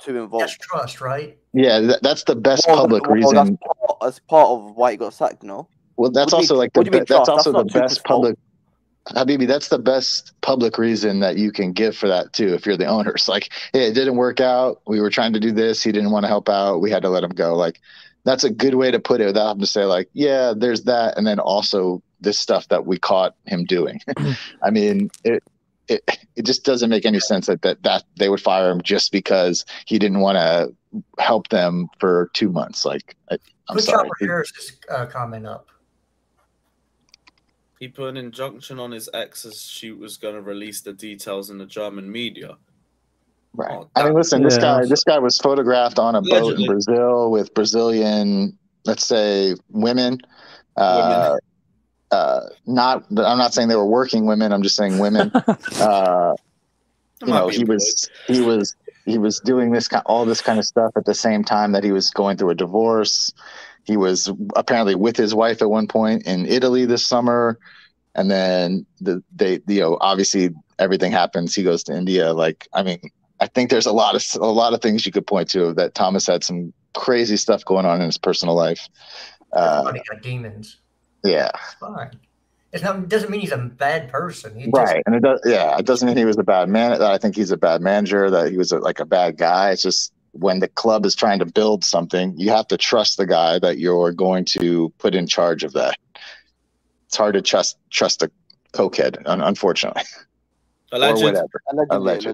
too involved. That's trust, right? Yeah, that's the best public reason. That's part of why he got sacked. No. Well, that's also the best public. Habibi, that's the best public reason that you can give for that too. If you're the owners, like, hey, it didn't work out. We were trying to do this. He didn't want to help out. We had to let him go. Like, that's a good way to put it without having to say like, yeah, there's that, and then also this stuff that we caught him doing. I mean, it just doesn't make any sense that they would fire him just because he didn't want to help them for 2 months. Like, I'm sorry. Put Harris's comment up. He put an injunction on his ex as she was going to release the details in the German media. Right. I mean, listen, this guy was photographed on a boat in Brazil with Brazilian, let's say, women. I'm not saying they were working women. I'm just saying women. He was doing all this kind of stuff at the same time that he was going through a divorce. He was apparently with his wife at one point in Italy this summer, and then obviously everything happens. He goes to India. Like, I mean, I think there's a lot of things you could point to that Thomas had some crazy stuff going on in his personal life. Everybody got demons. Yeah, it's fine. It doesn't mean he's a bad person. Right, and it doesn't mean he was a bad man. I think he's a bad manager. That he was like a bad guy. It's just when the club is trying to build something, you have to trust the guy that you're going to put in charge of that. It's hard to trust a cokehead, unfortunately. Alleged. Or whatever. Alleged.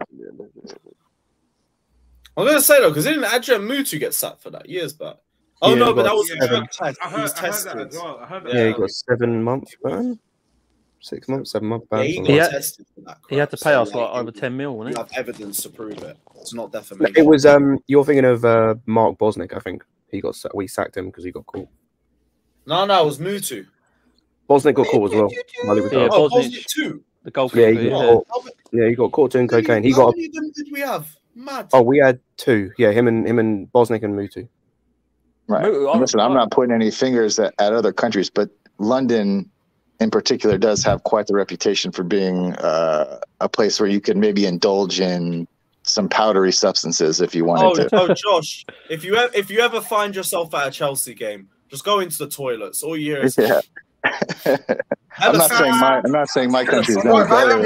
I'm going to say, though, because didn't Adrian Mutu get sacked for that years back? Oh, yeah, no, but that was a drug test. He was tested. Yeah, he got 7 months ban. 6 months, 7 month ban. He tested for that. He had to pay us like over 10 mil, wasn't You it? have evidence to prove it. It's not defamation. It was you're thinking of Mark Bosnick, I think. We sacked him because he got caught. No, it was Mutu. Bosnick got caught as well. Bosnick too. The goalkeeper. He got caught doing cocaine. How many of them did we have? Mad. Oh, we had 2. Yeah, him and Bosnick and Mutu. Right. Listen, I'm not pointing any fingers at other countries, but London in particular does have quite the reputation for being a place where you could maybe indulge in some powdery substances if you wanted to. Oh, Josh, if you ever find yourself at a Chelsea game, just go into the toilets. All you hear is I'm not saying my country is not better.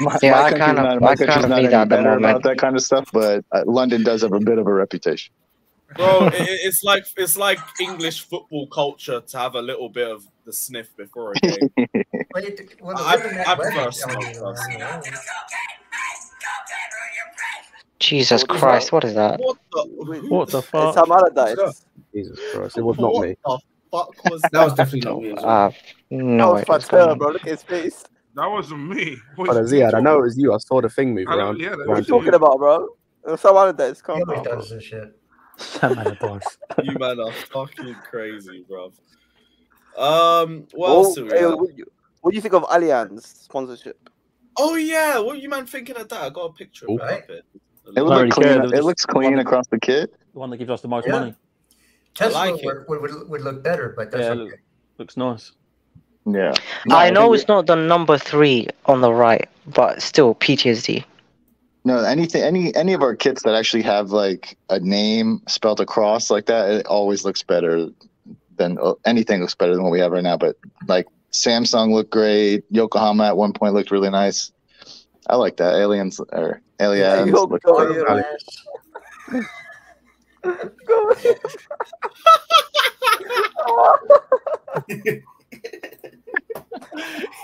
My country's not any better about that kind of stuff, but London does have a bit of a reputation. Bro, it's like English football culture to have a little bit of the sniff before a game. I prefer smoke. Jesus Christ, what is that? What the fuck? It's Allardyce. Jesus Christ, it was not me. What the fuck was that? Was definitely not me as well. No, that was Fatel, bro. Look at his face. That wasn't me. Ziad, I know it was you. I saw the thing move around. Yeah, what are you talking about, bro? It's Allardyce. Come on. Does this shit. You man are fucking crazy, bro. What else do we have? What do you think of Allianz sponsorship? Oh yeah, what are you man thinking of that? I got a picture of it. It looks clean across the kit. The one that gives us the most money. Tesla would look better, but that's okay. Looks nice. Yeah. I know it's not the number 3 on the right, but still PTSD. No, any of our kits that actually have like a name spelled across like that, it always looks better than anything looks better than what we have right now. But like Samsung looked great. Yokohama at one point looked really nice. I like that. Aliens. Look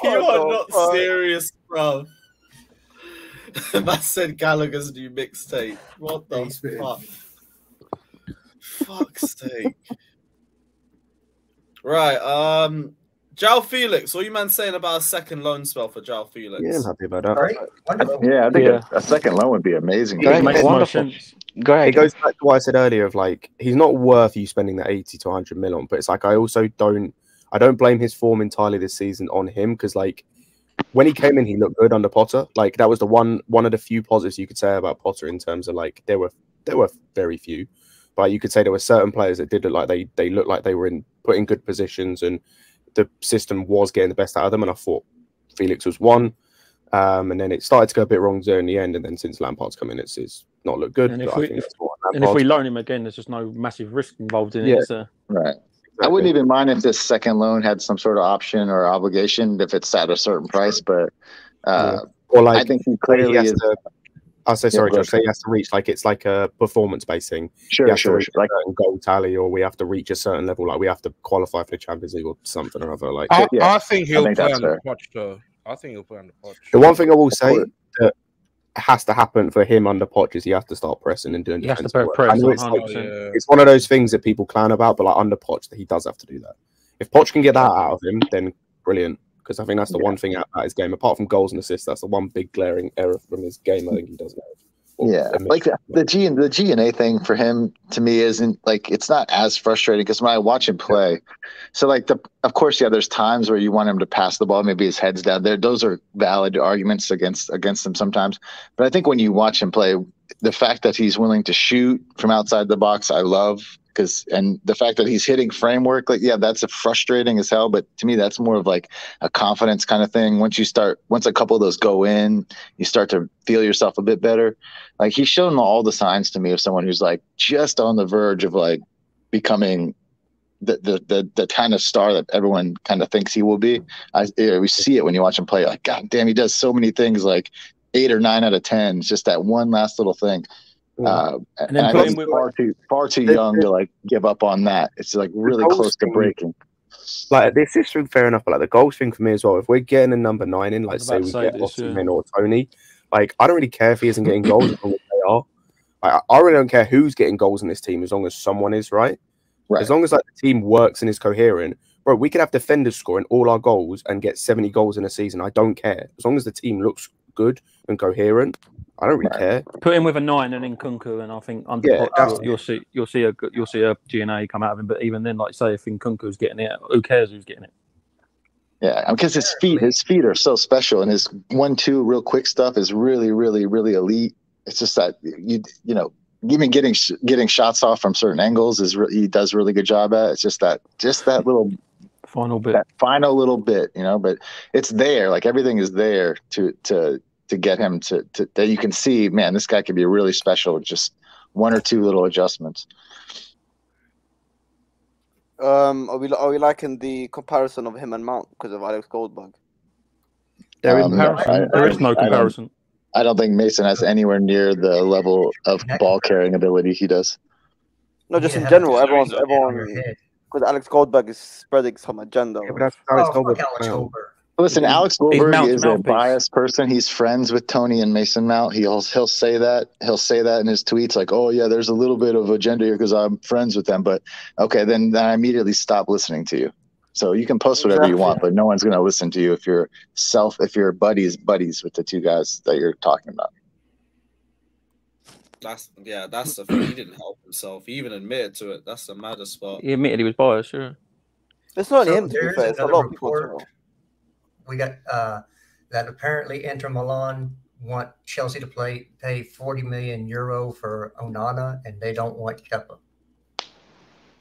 You are not serious, bro. That said Gallagher's new mixtape. What the fuck? Fuck's sake. Right, Joao Felix, what are you man saying about a second loan spell for Joao Felix? Yeah, I'm happy about that. Right? Yeah, I think a second loan would be amazing. Wonderful. Great. It goes back to what I said earlier of like he's not worth you spending that 80 to 100 mil on, but it's like I don't blame his form entirely this season on him because like when he came in he looked good under Potter. Like that was the one of the few positives you could say about Potter in terms of like there were very few, but you could say there were certain players that did look like they looked like they were put in good positions and the system was getting the best out of them, and I thought Felix was one. And then it started to go a bit wrong there in the end, and then since Lampard's come in, it's not looked good. And if we loan him again, there's just no massive risk involved in it. So. Right. Exactly. I wouldn't even mind if this second loan had some sort of option or obligation if it's at a certain price, but or like I think he clearly is. I say sorry, Josh. Say he has to reach like it's like a performance-based thing. Sure. Like a certain goal tally, or we have to reach a certain level. Like we have to qualify for the Champions League or something or other. Like I think he'll play on the Poch though. I think he'll play on the Poch. The one thing I will say that has to happen for him under Poch is he has to start pressing and doing defensive work. It's one of those things that people clown about, but like under Poch, he does have to do that. If Poch can get that out of him, then brilliant. Because I think that's the one thing out of his game, apart from goals and assists, that's the one big glaring error from his game. I think he doesn't have. Like the G and A thing for him to me isn't like it's not as frustrating because when I watch him play, so like of course there's times where you want him to pass the ball, maybe his head's down there. Those are valid arguments against him sometimes. But I think when you watch him play, the fact that he's willing to shoot from outside the box, I love. And the fact that he's hitting framework, that's frustrating as hell. But to me, that's more of like a confidence kind of thing. Once a couple of those go in, you start to feel yourself a bit better. Like he's shown all the signs to me of someone who's like just on the verge of like becoming the kind of star that everyone kind of thinks he will be. We see it when you watch him play. Like, God damn, he does so many things like 8 or 9 out of 10. It's just that one last little thing. And I think he's far too young to like give up on that. It's like really close to breaking. Like the assist thing, fair enough, but like the goals thing for me as well. If we're getting a number 9 in, like say we get Osimhen or Tony, like I don't really care if he isn't getting goals as long as they are. Like, I really don't care who's getting goals in this team as long as someone is right. As long as like the team works and is coherent, bro. We could have defenders scoring all our goals and get 70 goals in a season. I don't care as long as the team looks good and coherent. I don't really care. Put him with a 9 and then Nkunku, and I think under Poch, you'll see a G&A come out of him. But even then, like say if Nkunku's getting it, who cares who's getting it? Yeah, because his feet are so special, and his 1-2 real quick stuff is really, really, really elite. It's just that you know even getting shots off from certain angles he does a really good job at. It's just that little final bit, that final little bit, But it's there, like everything is there to get him to that you can see, man, this guy could be really special with just 1 or 2 little adjustments. Are we liking the comparison of him and Mount because of Alex Goldberg? There is no comparison. I don't think Mason has anywhere near the level of ball carrying ability he does. No, just in general, everyone, because Alex Goldberg is spreading some agenda. Yeah, but that's Alex Goldberg. Listen, Alex Goldberg is a biased person. He's friends with Tony and Mason Mount. He'll say that. He'll say that in his tweets, like, "Oh yeah, there's a little bit of agenda here because I'm friends with them." But okay, then I immediately stop listening to you. So you can post whatever you want, but no one's going to listen to you if you're buddies with the 2 guys that you're talking about. That's the thing. He didn't help himself. He even admitted to it. That's the maddest part. He admitted he was biased. Sure. It's not him. To be fair, it's a lot of people. We got that apparently Inter Milan want Chelsea to pay 40 million euro for Onana, and they don't want Kepa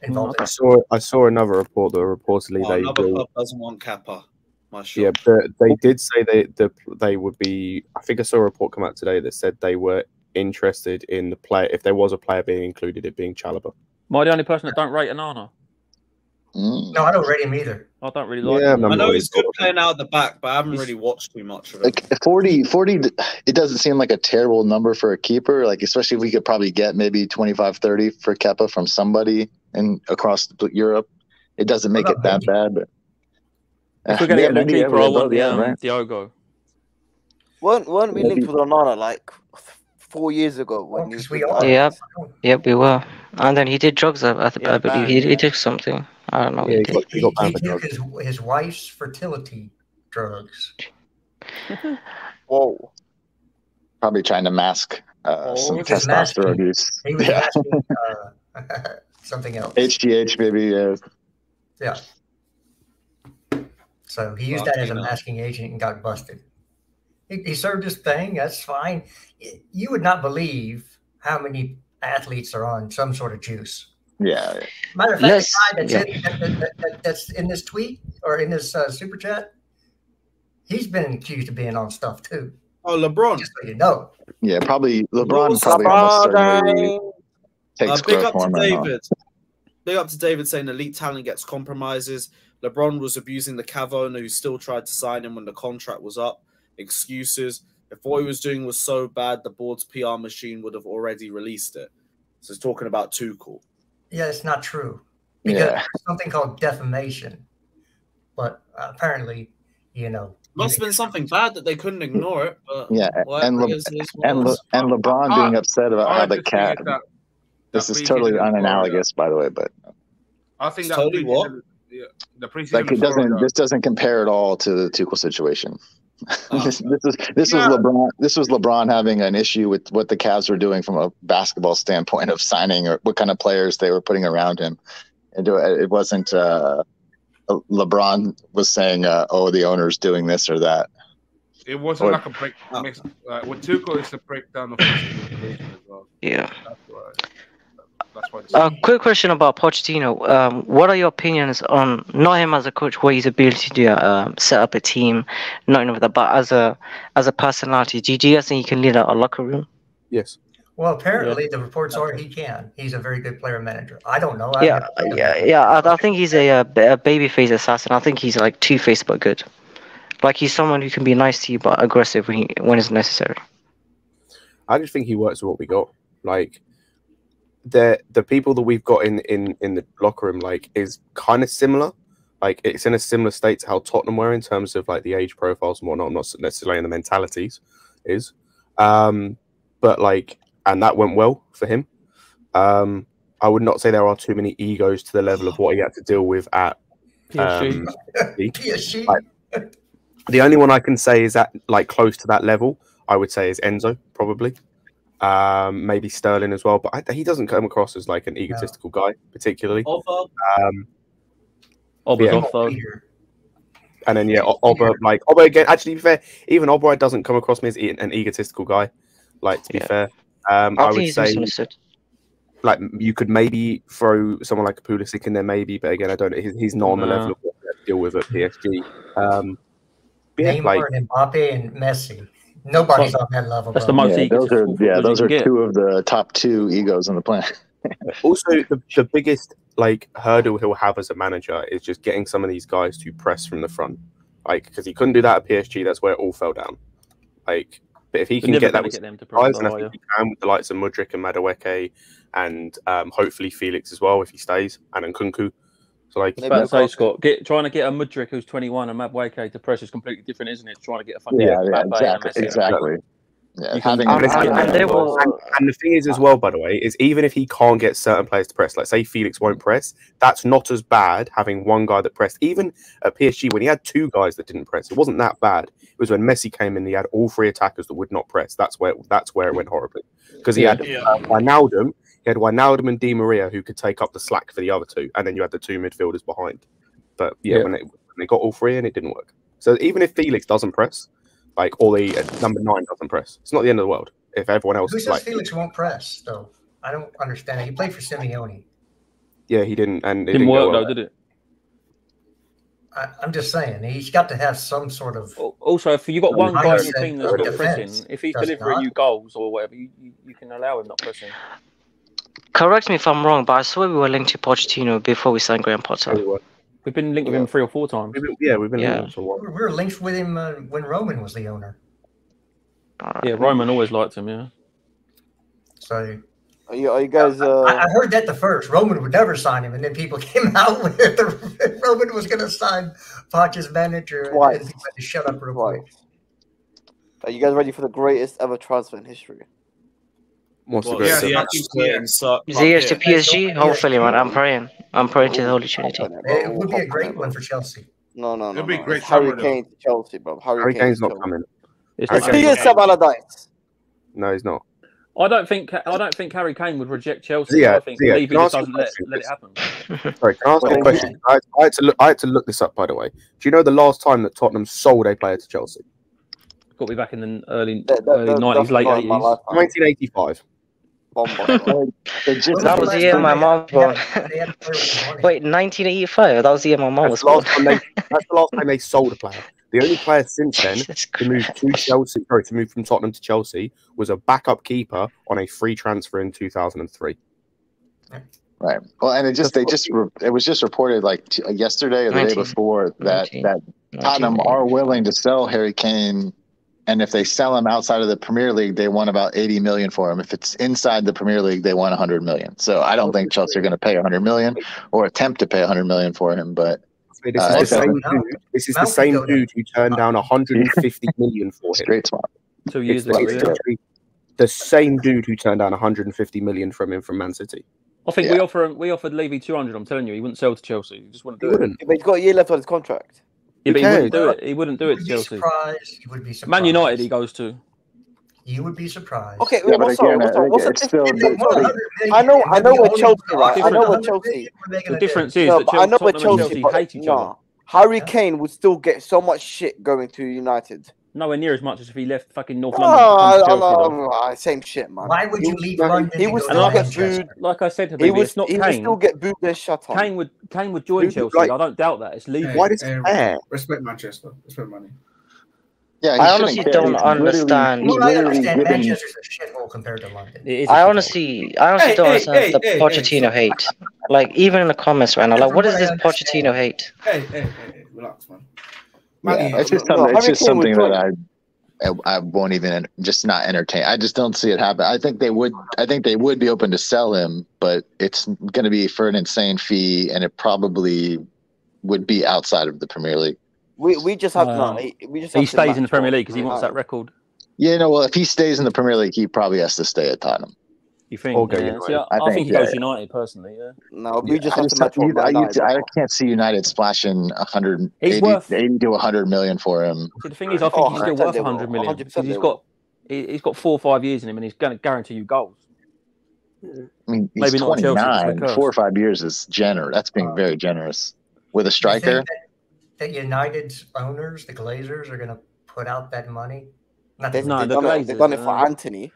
involved. I saw another report that reportedly another club doesn't want Kepa. Yeah, but they did say they would be. I think I saw a report come out today that said they were interested in the player if there was a player being included, it being Chalobah. Am I the only person that don't rate Onana? No, I don't rate him either. I don't really like him. I know he's good playing out the back, but I haven't really watched too much of it. Like 40, it doesn't seem like a terrible number for a keeper. Like especially if we could probably get maybe 25, 30 for Kepa from somebody across Europe. It doesn't make it that bad. But if we're going to get a keeper, I want Diogo. Weren't we linked with Onana like 4 years ago? When Yep, we were. And then he did drugs. I believe he did something. I don't know. He took his wife's fertility drugs. Whoa. Probably trying to mask some testosterone use. He was masking something else. HGH, maybe. Yeah. So he used that as a masking agent and got busted. He served his thing. That's fine. You would not believe how many athletes are on some sort of juice. Yeah. Matter of fact, the guy that's in this tweet or in this super chat, he's been accused of being on stuff too. Oh, LeBron. Just so you know. Yeah, probably LeBron almost certainly takes big up to David. Big up to David saying elite talent gets compromises. LeBron was abusing the Cav owner who still tried to sign him when the contract was up. Excuses. if what he was doing was so bad, the board's PR machine would have already released it. So it's talking about Tuchel. Yeah, it's not true. Because there's something called defamation. But apparently, you know. Must have been something bad that they couldn't ignore it. But and LeBron being upset about how the cat. This is totally unanalogous, by the way, but I think that totally what? The preseason like it doesn't. This doesn't compare at all to the Tuchel situation. This was LeBron. This was LeBron having an issue with what the Cavs were doing from a basketball standpoint of signing or what kind of players they were putting around him. And it wasn't LeBron was saying, "Oh, the owner's doing this or that." It wasn't like a break. With Tuchel, it's a breakdown of his situation as well. Yeah. That's why quick question about Pochettino. What are your opinions on not him as a coach, what his ability to set up a team, not enough of that, but as a personality? Do you guys think he can lead a locker room? Yes. Well, apparently the reports are he can. He's a very good player manager. I don't know. I think he's a babyface assassin. I think he's like two-faced but good. Like he's someone who can be nice to you but aggressive when it's necessary. I just think he works with what we got. Like the people that we've got in the locker room like is kind of similar. Like it's in a similar state to how Tottenham were in terms of like the age profiles and whatnot, not necessarily in the mentalities is. But like, and that went well for him. I would not say there are too many egos to the level of what he had to deal with at PSG. Like, the only one I can say is that like close to that level, I would say is Enzo probably. Maybe Sterling as well, but he doesn't come across as like an egotistical guy particularly. And then Oba again. Actually, to be fair, even Oba doesn't come across me as an egotistical guy. Like to be fair, I would say like you could maybe throw someone like a Pulisic in there, maybe, but again, I don't. He's not on the level of what we have to deal with at PSG. Neymar and Mbappe and Messi. Nobody's on that level. That's the most those are two of the top two egos on the planet. Also, the biggest like hurdle he'll have as a manager is just getting some of these guys to press from the front, like because he couldn't do that at PSG. That's where it all fell down. Like, but if he can get that with them to press, and I think he can with the likes of Mudryk and Madueke, and hopefully Felix as well if he stays, and Nkunku. So like, Scott, trying to get a Mudryk who's 21 and Madueke to press is completely different, isn't it? Trying to get a fucking exactly. Yeah, and the thing is as well, by the way, is even if he can't get certain players to press, like say Felix won't press, that's not as bad having one guy that pressed. Even at PSG, when he had two guys that didn't press, it wasn't that bad. It was when Messi came in, he had all three attackers that would not press. That's where it went horribly because he had Wijnaldum. He had Wijnaldum and Di Maria who could take up the slack for the other two, and then you had the two midfielders behind. But when they got all three in, it didn't work. So even if Felix doesn't press, like, or the number 9 doesn't press, it's not the end of the world. If everyone else who says like Felix won't press, though? I don't understand it. He played for Simeone. Yeah, he didn't, and it didn't work though, did it? I'm just saying he's got to have some sort of. Also, if you got one guy on your team that's not pressing, if he's delivering you goals or whatever, you can allow him not pressing. Correct me if I'm wrong, but I swear we were linked to Pochettino before we signed Graham Potter. We've been linked with him 3 or 4 times. We've been linked with him for a while. We were linked with him when Roman was the owner. Yeah, Roman always liked him. Yeah. So. Are you guys? I heard that the first Roman would never sign him, and then people came out with Roman was going to sign Poch's manager, and he had to shut up real quick. Are you guys ready for the greatest ever transfer in history? What's the greatest? Ziyech to PSG? Hopefully, man. I'm praying to the Holy Trinity. It would be a great one for Chelsea. No. It'd be great. Harry Kane to Chelsea, bro. Harry Kane's not coming. He is Sam Allardyce. No, he's not. I don't think Harry Kane would reject Chelsea. I think he just doesn't let it happen. Sorry, can I ask you a question? I had to look this up, by the way. Do you know the last time that Tottenham sold a player to Chelsea? Got me back in the early 90s, late 80s. 1985. That was the year my mom was born. Wait, 1985? That was the year my mom was born. That's the last time they sold a player. The only player since then to move to Chelsea, to move from Tottenham to Chelsea, was a backup keeper on a free transfer in 2003. Right. Well, and it was just reported like yesterday or the day before that Tottenham are willing to sell Harry Kane And if they sell him outside of the Premier League, they want about 80 million for him. If it's inside the Premier League, they want 100 million. So I don't think Chelsea are going to pay 100 million or attempt to pay 100 million for him. But this is the same dude who turned down 150 million for him. Great spot. 2 years ago. The same dude who turned down 150 million from him from Man City. I think we offered Levy 200. I'm telling you, he wouldn't sell to Chelsea. He just wouldn't do it. But he's got a year left on his contract. Yeah, but he wouldn't do it. He wouldn't do it to Chelsea. You would be surprised. Man United, he goes to. You would be surprised. Okay, wait, what's the difference? I know where Chelsea, right? I know where Chelsea. The difference is that I know where Chelsea hate each other. Harry Kane would still get so much shit going to United. Nowhere near as much as if he left fucking North London. Same shit, man. Why would you leave London? He would still get booed. Like I said to he Baby, it's not he Kane. would still get booed and shut on. Kane would join Chelsea. I don't doubt that. It's Levy. Why does it fair? Respect Manchester. Respect money. Yeah, I honestly don't understand. Well, I understand Manchester's a shithole compared to London. I honestly don't understand the Pochettino hate. Like, even in the comments right now, like, what is this Pochettino hate? Hey, relax, man. Yeah, it's just something that I won't even just not entertain. I just don't see it happen. I think they would be open to sell him, but it's going to be for an insane fee, and it probably would be outside of the Premier League. We just have he stays in the Premier League because he wants that record. Yeah, well, if he stays in the Premier League, he probably has to stay at Tottenham. You think? Yeah. See, I think he goes to United personally. Yeah. No, we just have to match I can't see United splashing 180 to 100 million for him. See, the thing is, I think he's still worth 100 million because he's got 4 or 5 years in him, and he's going to guarantee you goals. I mean, he's maybe 29. 4 or 5 years is generous. That's being very generous with a striker. That United's owners, the Glazers, are going to put out that money? They've done it for Anthony.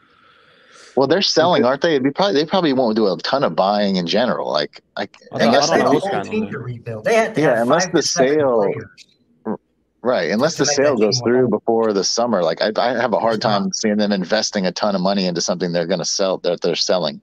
Well, they're selling, aren't they? They probably won't do a ton of buying in general. Unless the sale, right? Unless the sale goes through before the summer, I have a hard time seeing them investing a ton of money into something they're going to sell that they're selling.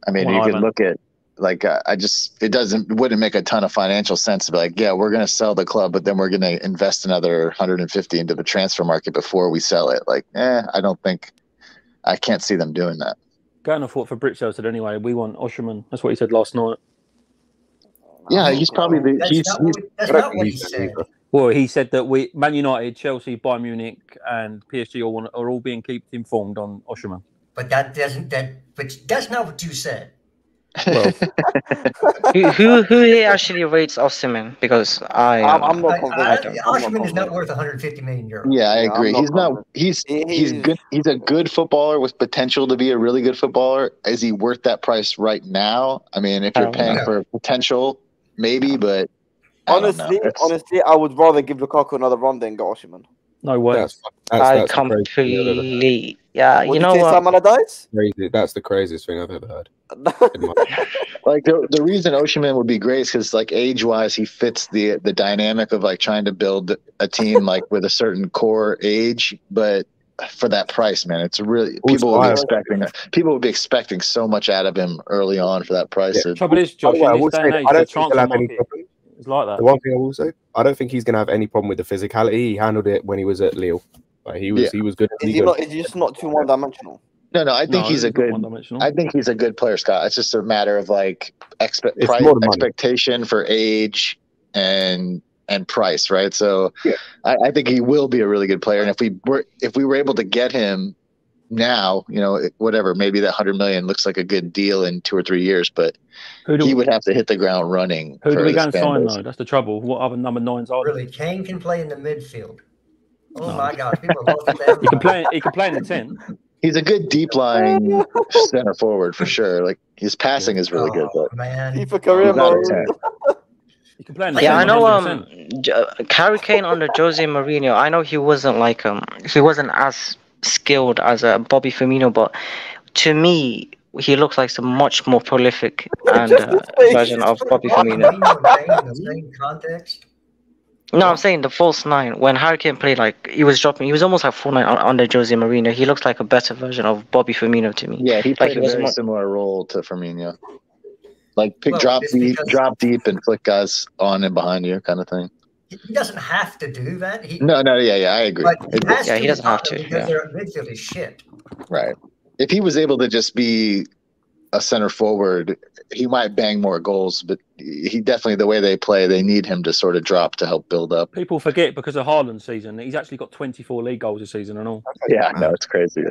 I mean, you could look at. It wouldn't make a ton of financial sense to be like, yeah, we're going to sell the club, but then we're going to invest another 150 into the transfer market before we sell it. I can't see them doing that. Going off what Fabrizio said anyway, we want Osherman. That's what he said last night. Yeah, he's probably that's not what he said. Well, he said that Man United, Chelsea, Bayern Munich, and PSG are all being kept informed on Osherman. But that's not what you said. Well, who here actually rates Osimhen? Because I'm not convinced. Osimhen is not worth 150 million euros. Yeah, I agree. He's good. He's a good footballer with potential to be a really good footballer. Is he worth that price right now? I mean, if you're paying for potential, maybe. But honestly, I would rather give Lukaku another run than get Osimhen. No way. I completely. Yeah, you know what? Sam Allardyce? Crazy. That's the craziest thing I've ever heard. The reason Osimhen would be great is because age-wise, he fits the dynamic of trying to build a team with a certain core age, but for that price, man, it's really people will be expecting so much out of him early on for that price. Yeah. Trouble is, Josh, I don't think he'll have any problem. It's like that. The one thing I will say, I don't think he's going to have any problem with the physicality. He handled it when he was at Lille. He was good. Is he just not too one-dimensional? No, I think he's a good. I think he's a good player, Scott. It's just a matter of expectation for age and price, right? So I think he will be a really good player. And if we were able to get him now, whatever, maybe that 100 million looks like a good deal in 2 or 3 years, but he would have to hit the ground running. Who do we go and sign though? That's the trouble. What other number 9s are there? Really, Kane can play in the midfield. Oh my gosh, people love that. He can play in the 10. He's a good deep lying center forward for sure. His passing is really good, but man, he for career mode. You can play in the 10. I know. Harry Kane under Jose Mourinho. I know he wasn't he wasn't as skilled as Bobby Firmino, but to me, he looks like a much more prolific version of Bobby Firmino. In the same context. No, I'm saying the false 9. When Harry Kane played, he was dropping. He was almost like 4-9 under Jose Mourinho. He looks like a better version of Bobby Firmino to me. Yeah, he played a very similar role to Firmino. Drop deep and flick guys on and behind you kind of thing. He doesn't have to do that. Yeah, I agree. But he doesn't have to because their midfield is shit. Right. If he was able to just be a center forward, he might bang more goals, but he definitely, the way they play, they need him to sort of drop to help build up. People forget because of Haaland's season, he's actually got 24 league goals this season and all. Yeah, no, it's crazy.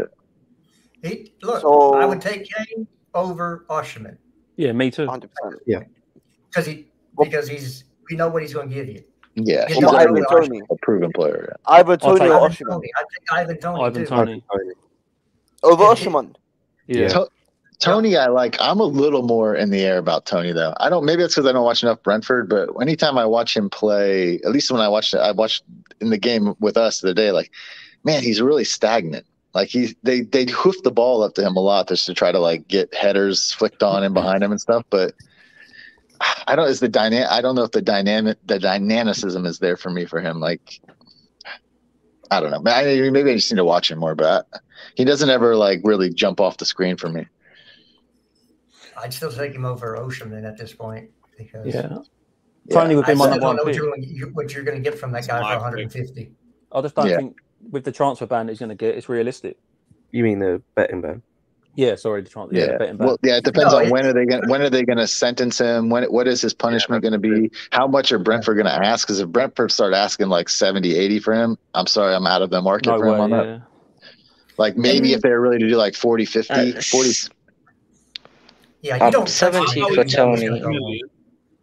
I would take Kane over Osimhen. Yeah, me too. 100%. Yeah. Because we know what he's going to give you. Yeah, he's Ivan Toney, a proven player. Ivan Toney or Osimhen. I think Ivan Toney too. Over Osimhen. Yeah. Tony, I like. I'm a little more in the air about Tony, though. I don't. Maybe it's because I don't watch enough Brentford. But anytime I watch him play, at least when I watched in the game with us the other day. Like, man, he's really stagnant. Like they hoof the ball up to him a lot just to try to like get headers flicked on and behind him and stuff. But I don't know if the dynamicism is there for me for him. Like, I don't know. Maybe I just need to watch him more. But he doesn't ever like really jump off the screen for me. I'd still take him over Osimhen at this point because Tony would be my number one pick. pick. What you're going to get from that guy for 150. I just don't think with the transfer ban he's going to get, it's realistic. You mean the betting ban? Yeah, sorry, the transfer. Yeah, the betting ban. Well, it depends on when are they going to sentence him? What is his punishment going to be? How much are Brentford going to ask? Because if Brentford start asking like 70, 80 for him, I'm sorry, I'm out of the market for him on that. Like maybe if they're really to do like 40, 50, 40. Yeah, you don't 70 for Tony.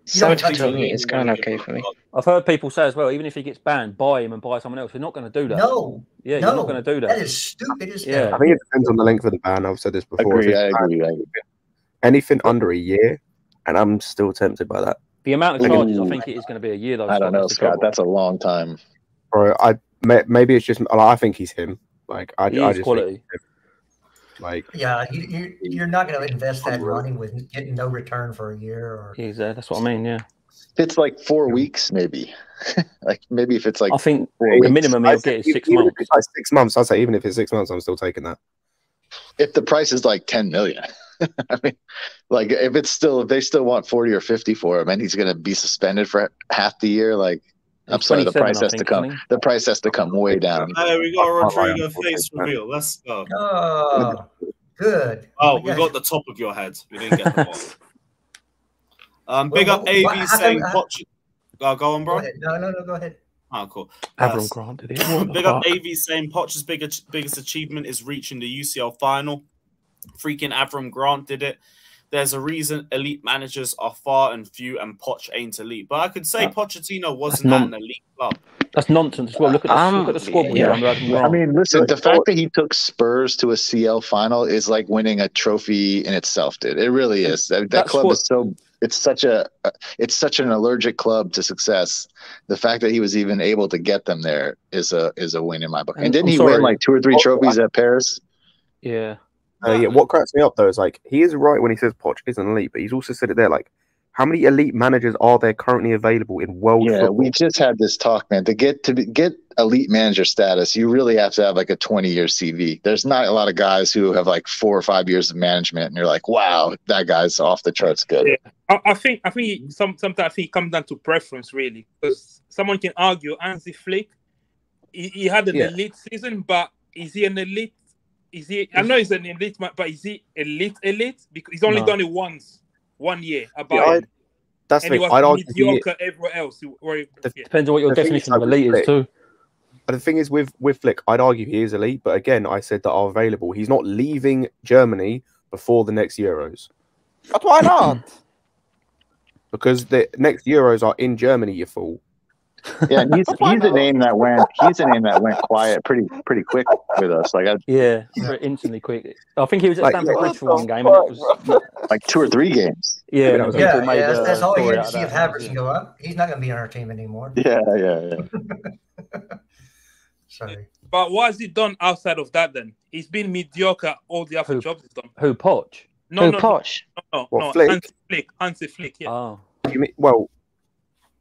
70 for Tony is kind of okay for me. I've heard people say as well, even if he gets banned, buy him and buy someone else. You're not going to do that. No. Yeah, you're not going to do that. That is stupid as hell. I think it depends on the length of the ban. I've said this before. I agree. Anything under a year, and I'm still tempted by that. The amount of charges, I think it is going to be a year, though. I don't know, Scott. That's a long time. Bro, maybe it's just, I think he's him. Like, I just quality. Like, yeah, you're not going to invest that money with getting no return for a year. Or that's what I mean. Yeah, if it's like 4 weeks, maybe. Like maybe if it's like I think the minimum he'll get is 6 months. If it's like 6 months, I'd say even if it's 6 months, I'm still taking that. If the price is like 10 million, I mean, like if they still want 40 or 50 for him, and he's going to be suspended for half the year, like. I'm sorry, the price has to come. The price has to come way down. Hey, we got a Rodrigo face reveal. Let's go. Oh, good. Oh, we got the top of your head. We didn't get the bottom. Big up AV saying Poch. Go on, bro. No, go ahead. Oh, cool. Avram Grant did it. Big up AV saying Poch's biggest achievement is reaching the UCL final. Freaking Avram Grant did it. There's a reason elite managers are far and few, and Poch ain't elite. But I could say Pochettino wasn't at an elite club. That's nonsense as well. Look at the squad. I mean, listen, the fact that he took Spurs to a CL final is like winning a trophy in itself, dude. It really is. That club is it's such an allergic club to success. The fact that he was even able to get them there is a win in my book. And didn't he win like 2 or 3 trophies at Paris? Yeah. What cracks me up though is like he is right when he says Poch isn't elite, but he's also said it there. Like, how many elite managers are there currently available in world football? We just had this talk, man. To get elite manager status, you really have to have like a 20-year CV. There's not a lot of guys who have like 4 or 5 years of management, and you're like, wow, that guy's off the charts good. Yeah. I think sometimes I think it comes down to preference, really, because someone can argue Hansi Flick, he had an elite season, but is he an elite? Is he? I know he's an elite, but is he elite? Because he's only done it once, 1 year. That's and he was mediocre everywhere else. Depends on what your definition of elite is too. But the thing is, with Flick, I'd argue he is elite. But again, I said that are available. He's not leaving Germany before the next Euros. But why not? Because the next Euros are in Germany, you fool. Yeah, he's a name that went quiet pretty quick with us. Like instantly quick. I think he was at Stamford Bridge for one game, and it was like 2 or 3 games. That's all you had to see if Havertz can go up. He's not going to be on our team anymore. Yeah. Sorry. But what has he done outside of that? Then he's been mediocre all the other jobs he's done. Who, Poch? No, Poch? No. Hansi Flick. Yeah. Oh. You mean, well,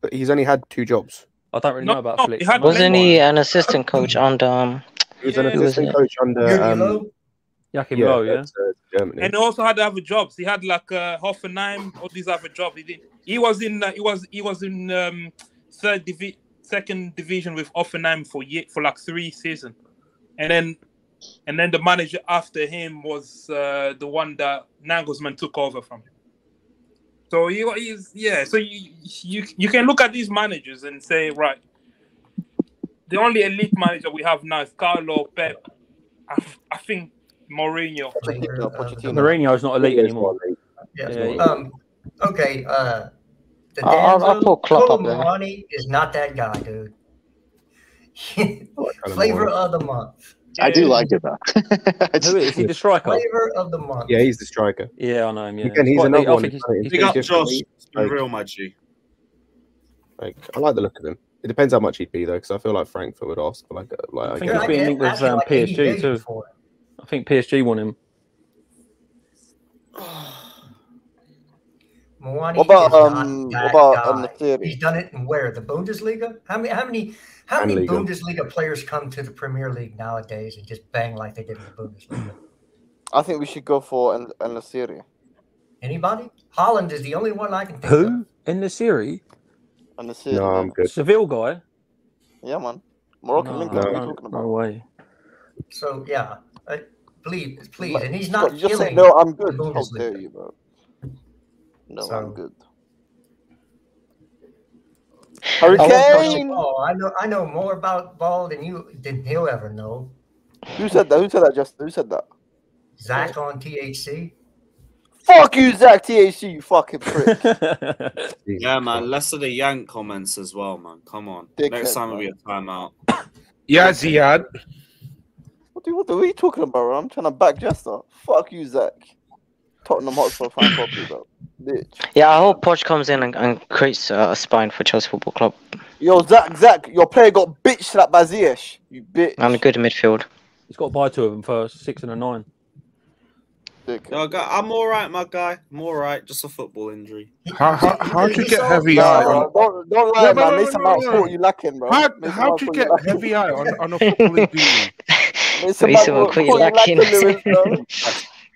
but he's only had 2 jobs. I don't really know about Felix. Wasn't he an assistant coach under? He was an assistant coach under Joachim Low, Germany. And he also had other jobs. He had like Hoffenheim, all these other jobs. He was in third second division with Offenheim for like 3 seasons, and then the manager after him was the one that Nagelsmann took over from. So So you can look at these managers and say, right, the only elite manager we have now is Carlo, Pep. I think Mourinho. Mourinho is not elite anymore. Yeah. Okay. The I'll put Klopp up there. Muani is not that guy, dude. Flavor of the month. I do like it though. Who is he? The striker? Flavor of the month. Yeah, he's the striker. Yeah, I know him. Yeah, Again, he's another one. Big up Josh. Real my G. Like, I like the look of him. It depends how much he'd be though, because I feel like Frankfurt would ask for like. I think he's been linked with PSG too. I think PSG want him. Muani what about the theory? He's done it in where? The Bundesliga? How many Bundesliga players come to the Premier League nowadays and just bang like they did in the Bundesliga? I think we should go for En Serie. Anybody? Holland is the only one I can think of. Who? In the series? En Serie. No, I'm good. Seville guy? Yeah, man. Moroccan link. What are you talking about? No way. So, yeah. Please. And he's not just say, killing no, I'm good. the How Bundesliga. dare you, bro? No, I'm good. Hurricane. I know more about ball than he'll ever know. Who said that? Justin? Who said that? Zach on THC. Fuck you, Zach THC, you fucking prick. Yeah, man. Less of the Yank comments as well, man. Come on. Next time will be a timeout. Yeah, Ziad. What are we talking about? I'm trying to back Jester. Fuck you, Zach. Tottenham Hotspur fan properly, though. Bitch. Yeah, I hope Poch comes in and creates a spine for Chelsea Football Club. Yo, Zach, your player got bitch slapped by Ziyech. You bitch. And a good midfield. He's got to buy 2 of them first, 6 and a 9. Yo, I'm all right, my guy. I'm all right. Just a football injury. How'd you get heavy eye on? Don't lie, man. Mason Mount thought you lacking, bro. How'd you get heavy eye on a football injury? Mason Mount thought you lacking.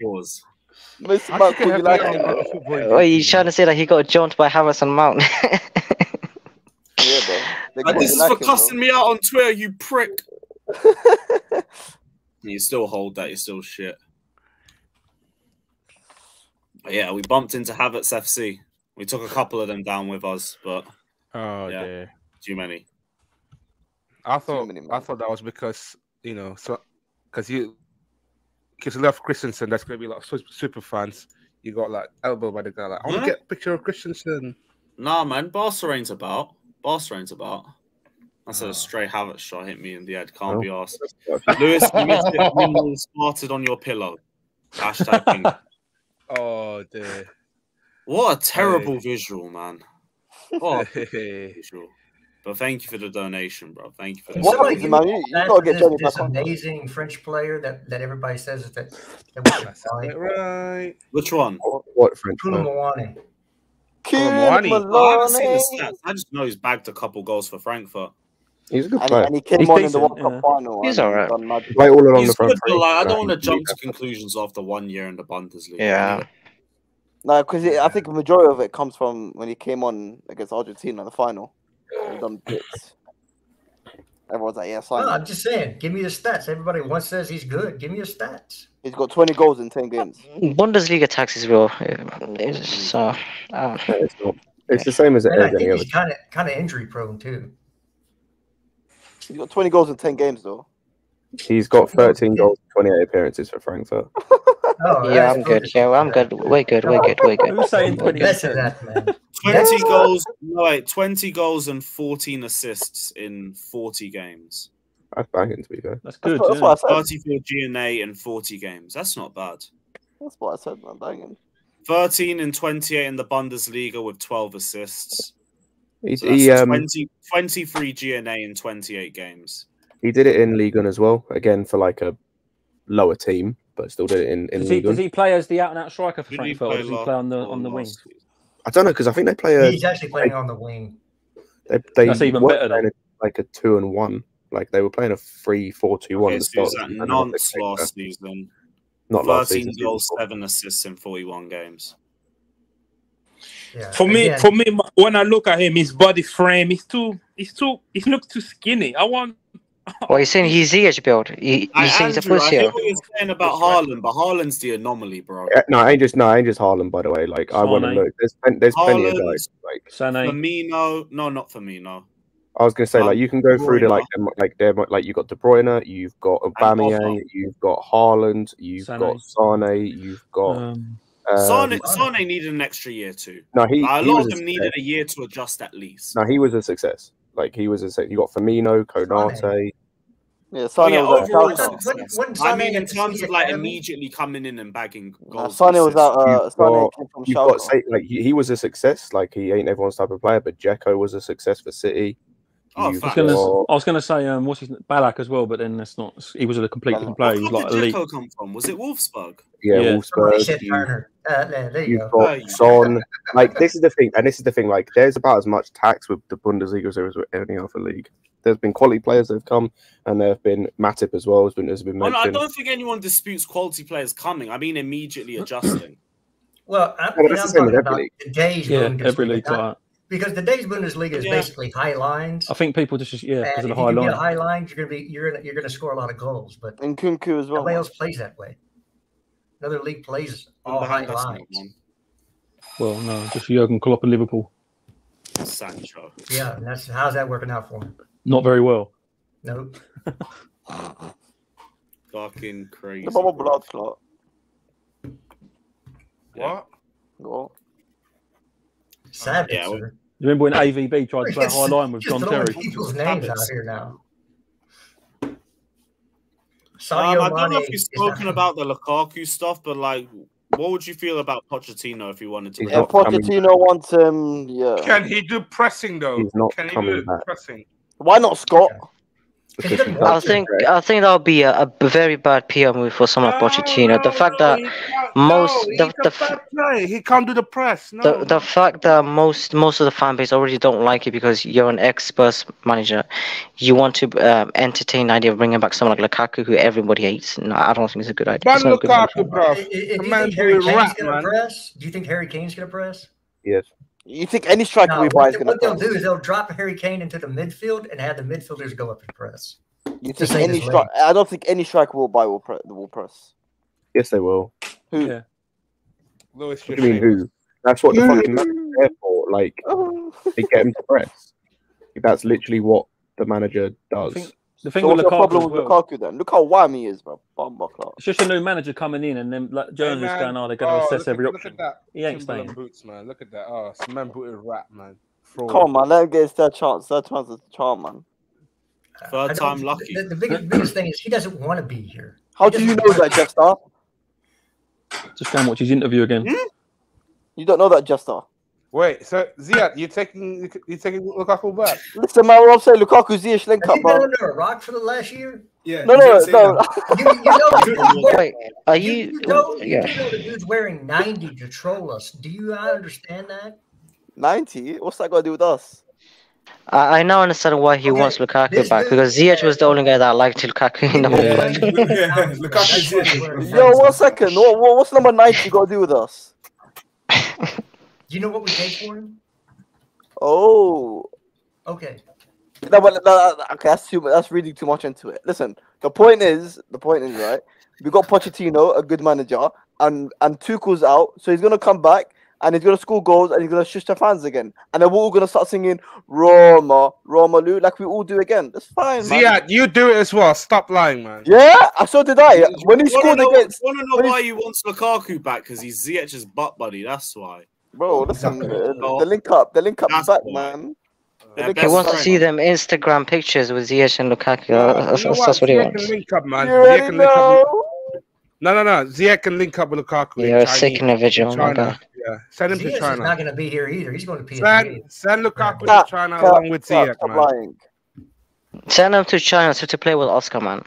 Pause. Mason Mount thought you lacking. Are you trying to say that he got jumped by Havertz and Mount? Yeah, bro. This is for cussing me out on Twitter, you prick. You still hold that. You're still shit. But yeah, we bumped into Havertz FC. We took a couple of them down with us, but dear. Too many. I thought that was because because left Christensen, that's gonna be like super fans. You got like elbow by the guy. Like, I want to get a picture of Christensen. Nah, man, Barca ain't about. That's a stray Havertz shot hit me in the head. Can't be asked. Lewis, you missed it. Windmill started on your pillow. Hashtag ping. Oh dear! What a terrible visual, man. What a visual. But thank you for the donation, bro. Thank you for the donation. Man, you gotta get Johnny this back on. Amazing French player that everybody says that we should buy. Right. Which one? What French player? Muani. I haven't seen the stats. I just know he's bagged a couple goals for Frankfurt. He's a good player. And he came on in the World Cup final. He's alright. Right all along He's the front. good, but like, I don't want to jump to conclusions after 1 year in the Bundesliga. Yeah. No, because I think the majority of it comes from when he came on against Argentina in the final. He done bits. Everyone's like, yeah, sign No, him. I'm just saying, give me the stats. Everybody once says he's good. Give me the stats. He's got 20 goals in 10 games. Bundesliga tax is real. It's the same as it And I is any think other. he's kind of injury prone too. He's got 20 goals in 10 games, though. He's got 13 goals, 28 appearances for Frankfurt. Oh, Yeah, I'm good. Yeah, I'm good. We're good. Who's saying 20? Less of that, man. 20 goals. No, wait, 20 goals and 14 assists in 40 games. That's banging, to be fair. That's good. That's what I said. 34 GNA in 40 games. That's not bad. That's what I said, man. Banging. 13 and 28 in the Bundesliga with 12 assists. So He 23 GNA in 28 games. He did it in Ligue 1 as well. Again, for like a lower team, but still did it in Ligue 1. Does he play as the out-and-out striker for Did he Frankfurt, or play does he play on the wing? I don't know, because I think they play He's actually playing on the wing. They That's even were better, playing like a 2-1. Like they were playing a 3-4-2-1 at the So he start. was at Nantes last season. Not last 13 season. goals, 7 assists in 41 games. Yeah. For me, when I look at him, his body frame, he looks too skinny. I want. Well, you're saying he's Ziyech build. He's saying he's a Andrew, I pussy. hear what you're saying about Haaland, but Haaland's the anomaly, bro. No, I ain't just Haaland, by the way. Like, I want to Sane. look. There's plenty of Haaland, guys. Like Sané. Firmino. No, not Firmino. I was gonna say, like, you can go through to Bruyne. like you got De Bruyne, you've got Aubameyang, you've got Haaland, you've Sané. got Sane, you've got Sane needed an extra year too. No, a lot was of a them needed success. a year to adjust at least. No, he was a success. Like, he was a. You got Firmino, Konate. Yeah, Oh, yeah, was overall out. success. I mean, in terms of like immediately coming in and bagging goals. Sane was out. Sane came from You've got like he was a success. Like, he ain't everyone's type of player, but Dzeko was a success for City. I was gonna say what's his Ballack as well, but then that's not. He was a complete different player. He was like Where did elite. Dzeko come from? Was it Wolfsburg? Yeah, Wolfsburg. There you got Son. Like, this is the thing. Like, there's about as much tax with the Bundesliga as there is with any other league. There's been quality players that have come, and there have been Matip as well. Has been mentioned. I don't think anyone disputes quality players coming. I mean, immediately adjusting. Well, I'm talking about today's Bundesliga. Because today's Bundesliga is basically high lines. I think people just because of the if high you line. get high lines, you're gonna score a lot of goals. But and Kunku as well. Nobody else plays that way. Another league plays all high lines. Well, no, just Jurgen Klopp and Liverpool. Sancho. Yeah, and how's that working out for him? Not very well. Nope. Fucking crazy. Blood clot. What? Sad. Yeah, you remember when AVB tried to play a high line with John Terry? People's names out here now. I don't know if you've spoken about the Lukaku stuff, but like, what would you feel about Pochettino if he wanted to? If Pochettino wants him, yeah. Can he do pressing though? He's not Can he coming do back. pressing? Why not Scott? I think that'll be a very bad PR move for someone like Pochettino. The fact that he can't do the press. No. The fact that most of the fan base already don't like it because you're an ex-Spurs manager, you want to entertain the idea of bringing back someone like Lukaku, who everybody hates. No, I don't think it's a good idea. Ban Lukaku, bro. Do you think Harry Kane's gonna press? Yes. You think any striker we buy is going to What they'll do is they'll drop Harry Kane into the midfield and have the midfielders go up and press. You think any striker? I don't think any striker will buy will press. Yes, they will. Who? Yeah. Lewis, what do you mean who? That's what the fucking manager's there for. Like, they get him to press. That's literally what the manager does. The thing so with what's the problem Lukaku, with Lukaku then? Look how wham he is, bro. It's just a new manager coming in, and then like journalists going, "Oh, they're going to assess every option." Look at that. He ain't staying. Boots, man. Look at that. Oh, cement booted rat, man. Fraud. Come on, man. Let him get his third chance. Third chance is a charm, man. Third time lucky. The biggest thing is he doesn't want to be here. How do you know that, Jester? Just go and watch his interview again. You don't know that, Jester. Wait, so Ziyad, you taking Lukaku back? Listen, man, what I'm saying, Lukaku Ziyech link up, Have you been bro. under a rock for the last year? Yeah. No. Wait, are you? You know the dude's wearing 90 to troll us. Do you understand that? 90? What's that got to do with us? I now understand why he wants Lukaku back, because Ziyech was the only guy that liked Lukaku in the whole place. Yo, 1 second. What's number 90 got to do with us? Do you know what we paid for him? Oh. Okay. No, okay, that's reading too much into it. Listen, the point is, right? We got Pochettino, a good manager, and Tuchel's out, so he's gonna come back and he's gonna score goals and he's gonna shush the fans again, and then we're all gonna start singing Roma, Lu, like we all do again. That's fine, man. Ziyad, you do it as well. Stop lying, man. Yeah, so did I. When he scored against, want to know why he wants Lukaku back? Because he's Ziyech's butt buddy. That's why. Bro, listen, the link up is back, man. He wants to see them Instagram pictures with Ziyech and Lukaku. That's what he wants. Link up, man. You know? No. Ziyech can link up with Lukaku. You're a sick individual, my guy. Yeah, send him to China. He's not going to be here either. He's going to PSG. Send Lukaku to China along with Ziyech, man. Send him to China to play with Oscar, man.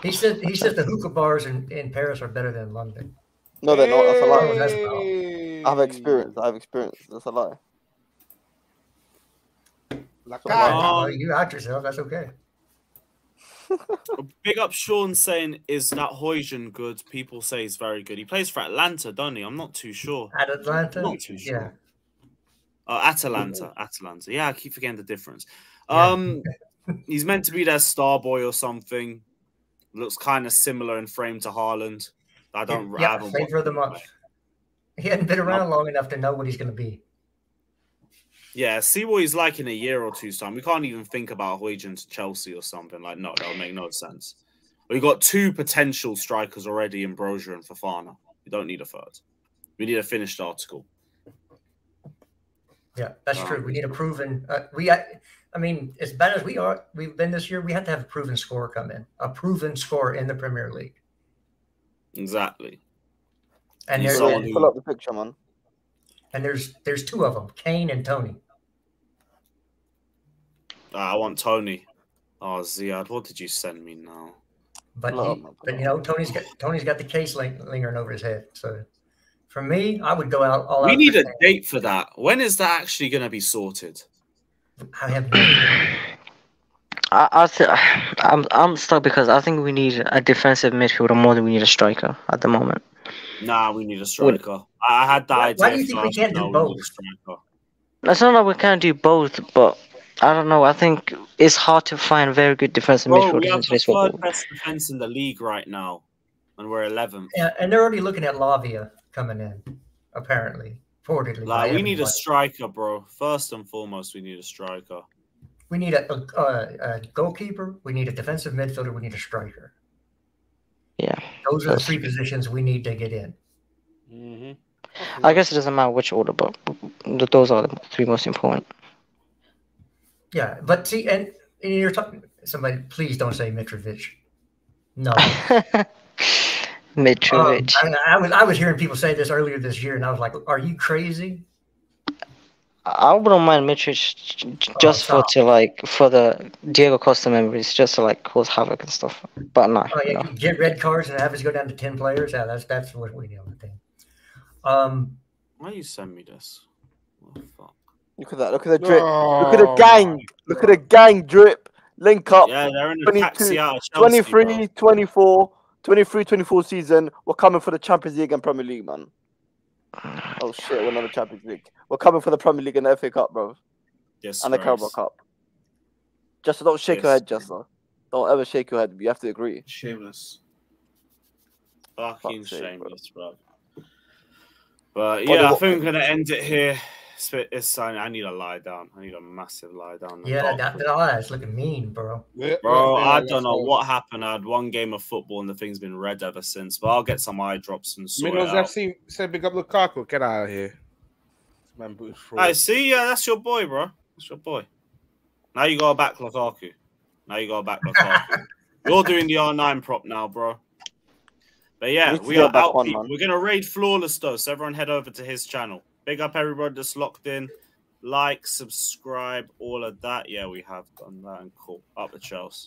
He says the hookah bars in Paris are better than London. No, they're not. That's a lie. I have experience. That's a lie. You out yourself. That's okay. Big up Sean saying, is that Højlund good? People say he's very good. He plays for Atlanta, don't he? I'm not too sure. At Atlanta? Not too sure. Atalanta. Yeah, I keep forgetting the difference. He's meant to be their star boy or something. Looks kind of similar in frame to Haaland. I haven't flavor of the month. He hadn't been around long enough to know what he's going to be. Yeah, see what he's like in a year or two's time. We can't even think about Højlund to Chelsea or something. Like, no, that would make no sense. We've got 2 potential strikers already in Brozier and Fofana. We don't need a third. We need a finished article. Yeah, that's true. We need a proven. I mean, as bad as we've been this year, we have to have a proven scorer come in. A proven scorer in the Premier League. Exactly. And pull up the picture, man. And there's 2 of them, Kane and Tony. I want Tony. Oh, Ziad, what did you send me now? But you know, Tony's got the case lingering over his head. So for me, I would go out all out. We need a date for that. When is that actually going to be sorted? I have I'm stuck because I think we need a defensive midfielder more than we need a striker at the moment. Nah, we need a striker. I had that idea. Why do you think we can't do both? It's not that we can't do both, but I don't know. I think it's hard to find very good defensive midfielders. We have the 3rd best defense in the league right now, and we're 11th. Yeah, and they're already looking at Lavia coming in, apparently. Reportedly. Like, we need a striker, bro. First and foremost, we need a striker. We need a goalkeeper. We need a defensive midfielder. We need a striker. Yeah. Those are the 3 positions we need to get in. I guess it doesn't matter which order, but those are the 3 most important. Yeah, but see, and you're talking somebody. Please don't say Mitrovic. No. Mitrovic. I was hearing people say this earlier this year, and I was like, "Are you crazy?" I wouldn't mind Mitrovic just for the Diego Costa memories, just to like cause havoc and stuff. But no. Oh, yeah, get red cards and have us go down to 10 players. Yeah, that's what we do. I think. Why you send me this? What the fuck? Look at that. Look at the drip. Look at the gang. Look at the gang drip. Link up. Yeah, they're in the taxi out of Chelsea, 23, 24, 23-24 season. We're coming for the Champions League and Premier League, man. Oh shit, we're not the Champions League. We're coming for the Premier League and the FA Cup, bro. Yes, and the Carabao Cup. Just don't shake your head, Jester. Don't ever shake your head. You have to agree. Shameless. Fucking shameless, bro. But yeah, I think we're gonna end it here. I need a lie down. I need a massive lie down. Yeah, that eye's looking mean, bro. Bro, I don't know what happened. I had 1 game of football and the thing's been red ever since. But I'll get some eye drops and sort it out. FC said big up Lukaku. Get out of here. I see. Yeah, that's your boy, bro. That's your boy. Now you gotta back Lukaku. You're doing the R9 prop now, bro. But yeah, we are out, people. We're gonna raid Flawless though, so everyone head over to his channel. Big up everybody that's locked in. Like, subscribe, all of that. Yeah, we have done that and cool. Up the Chelsea.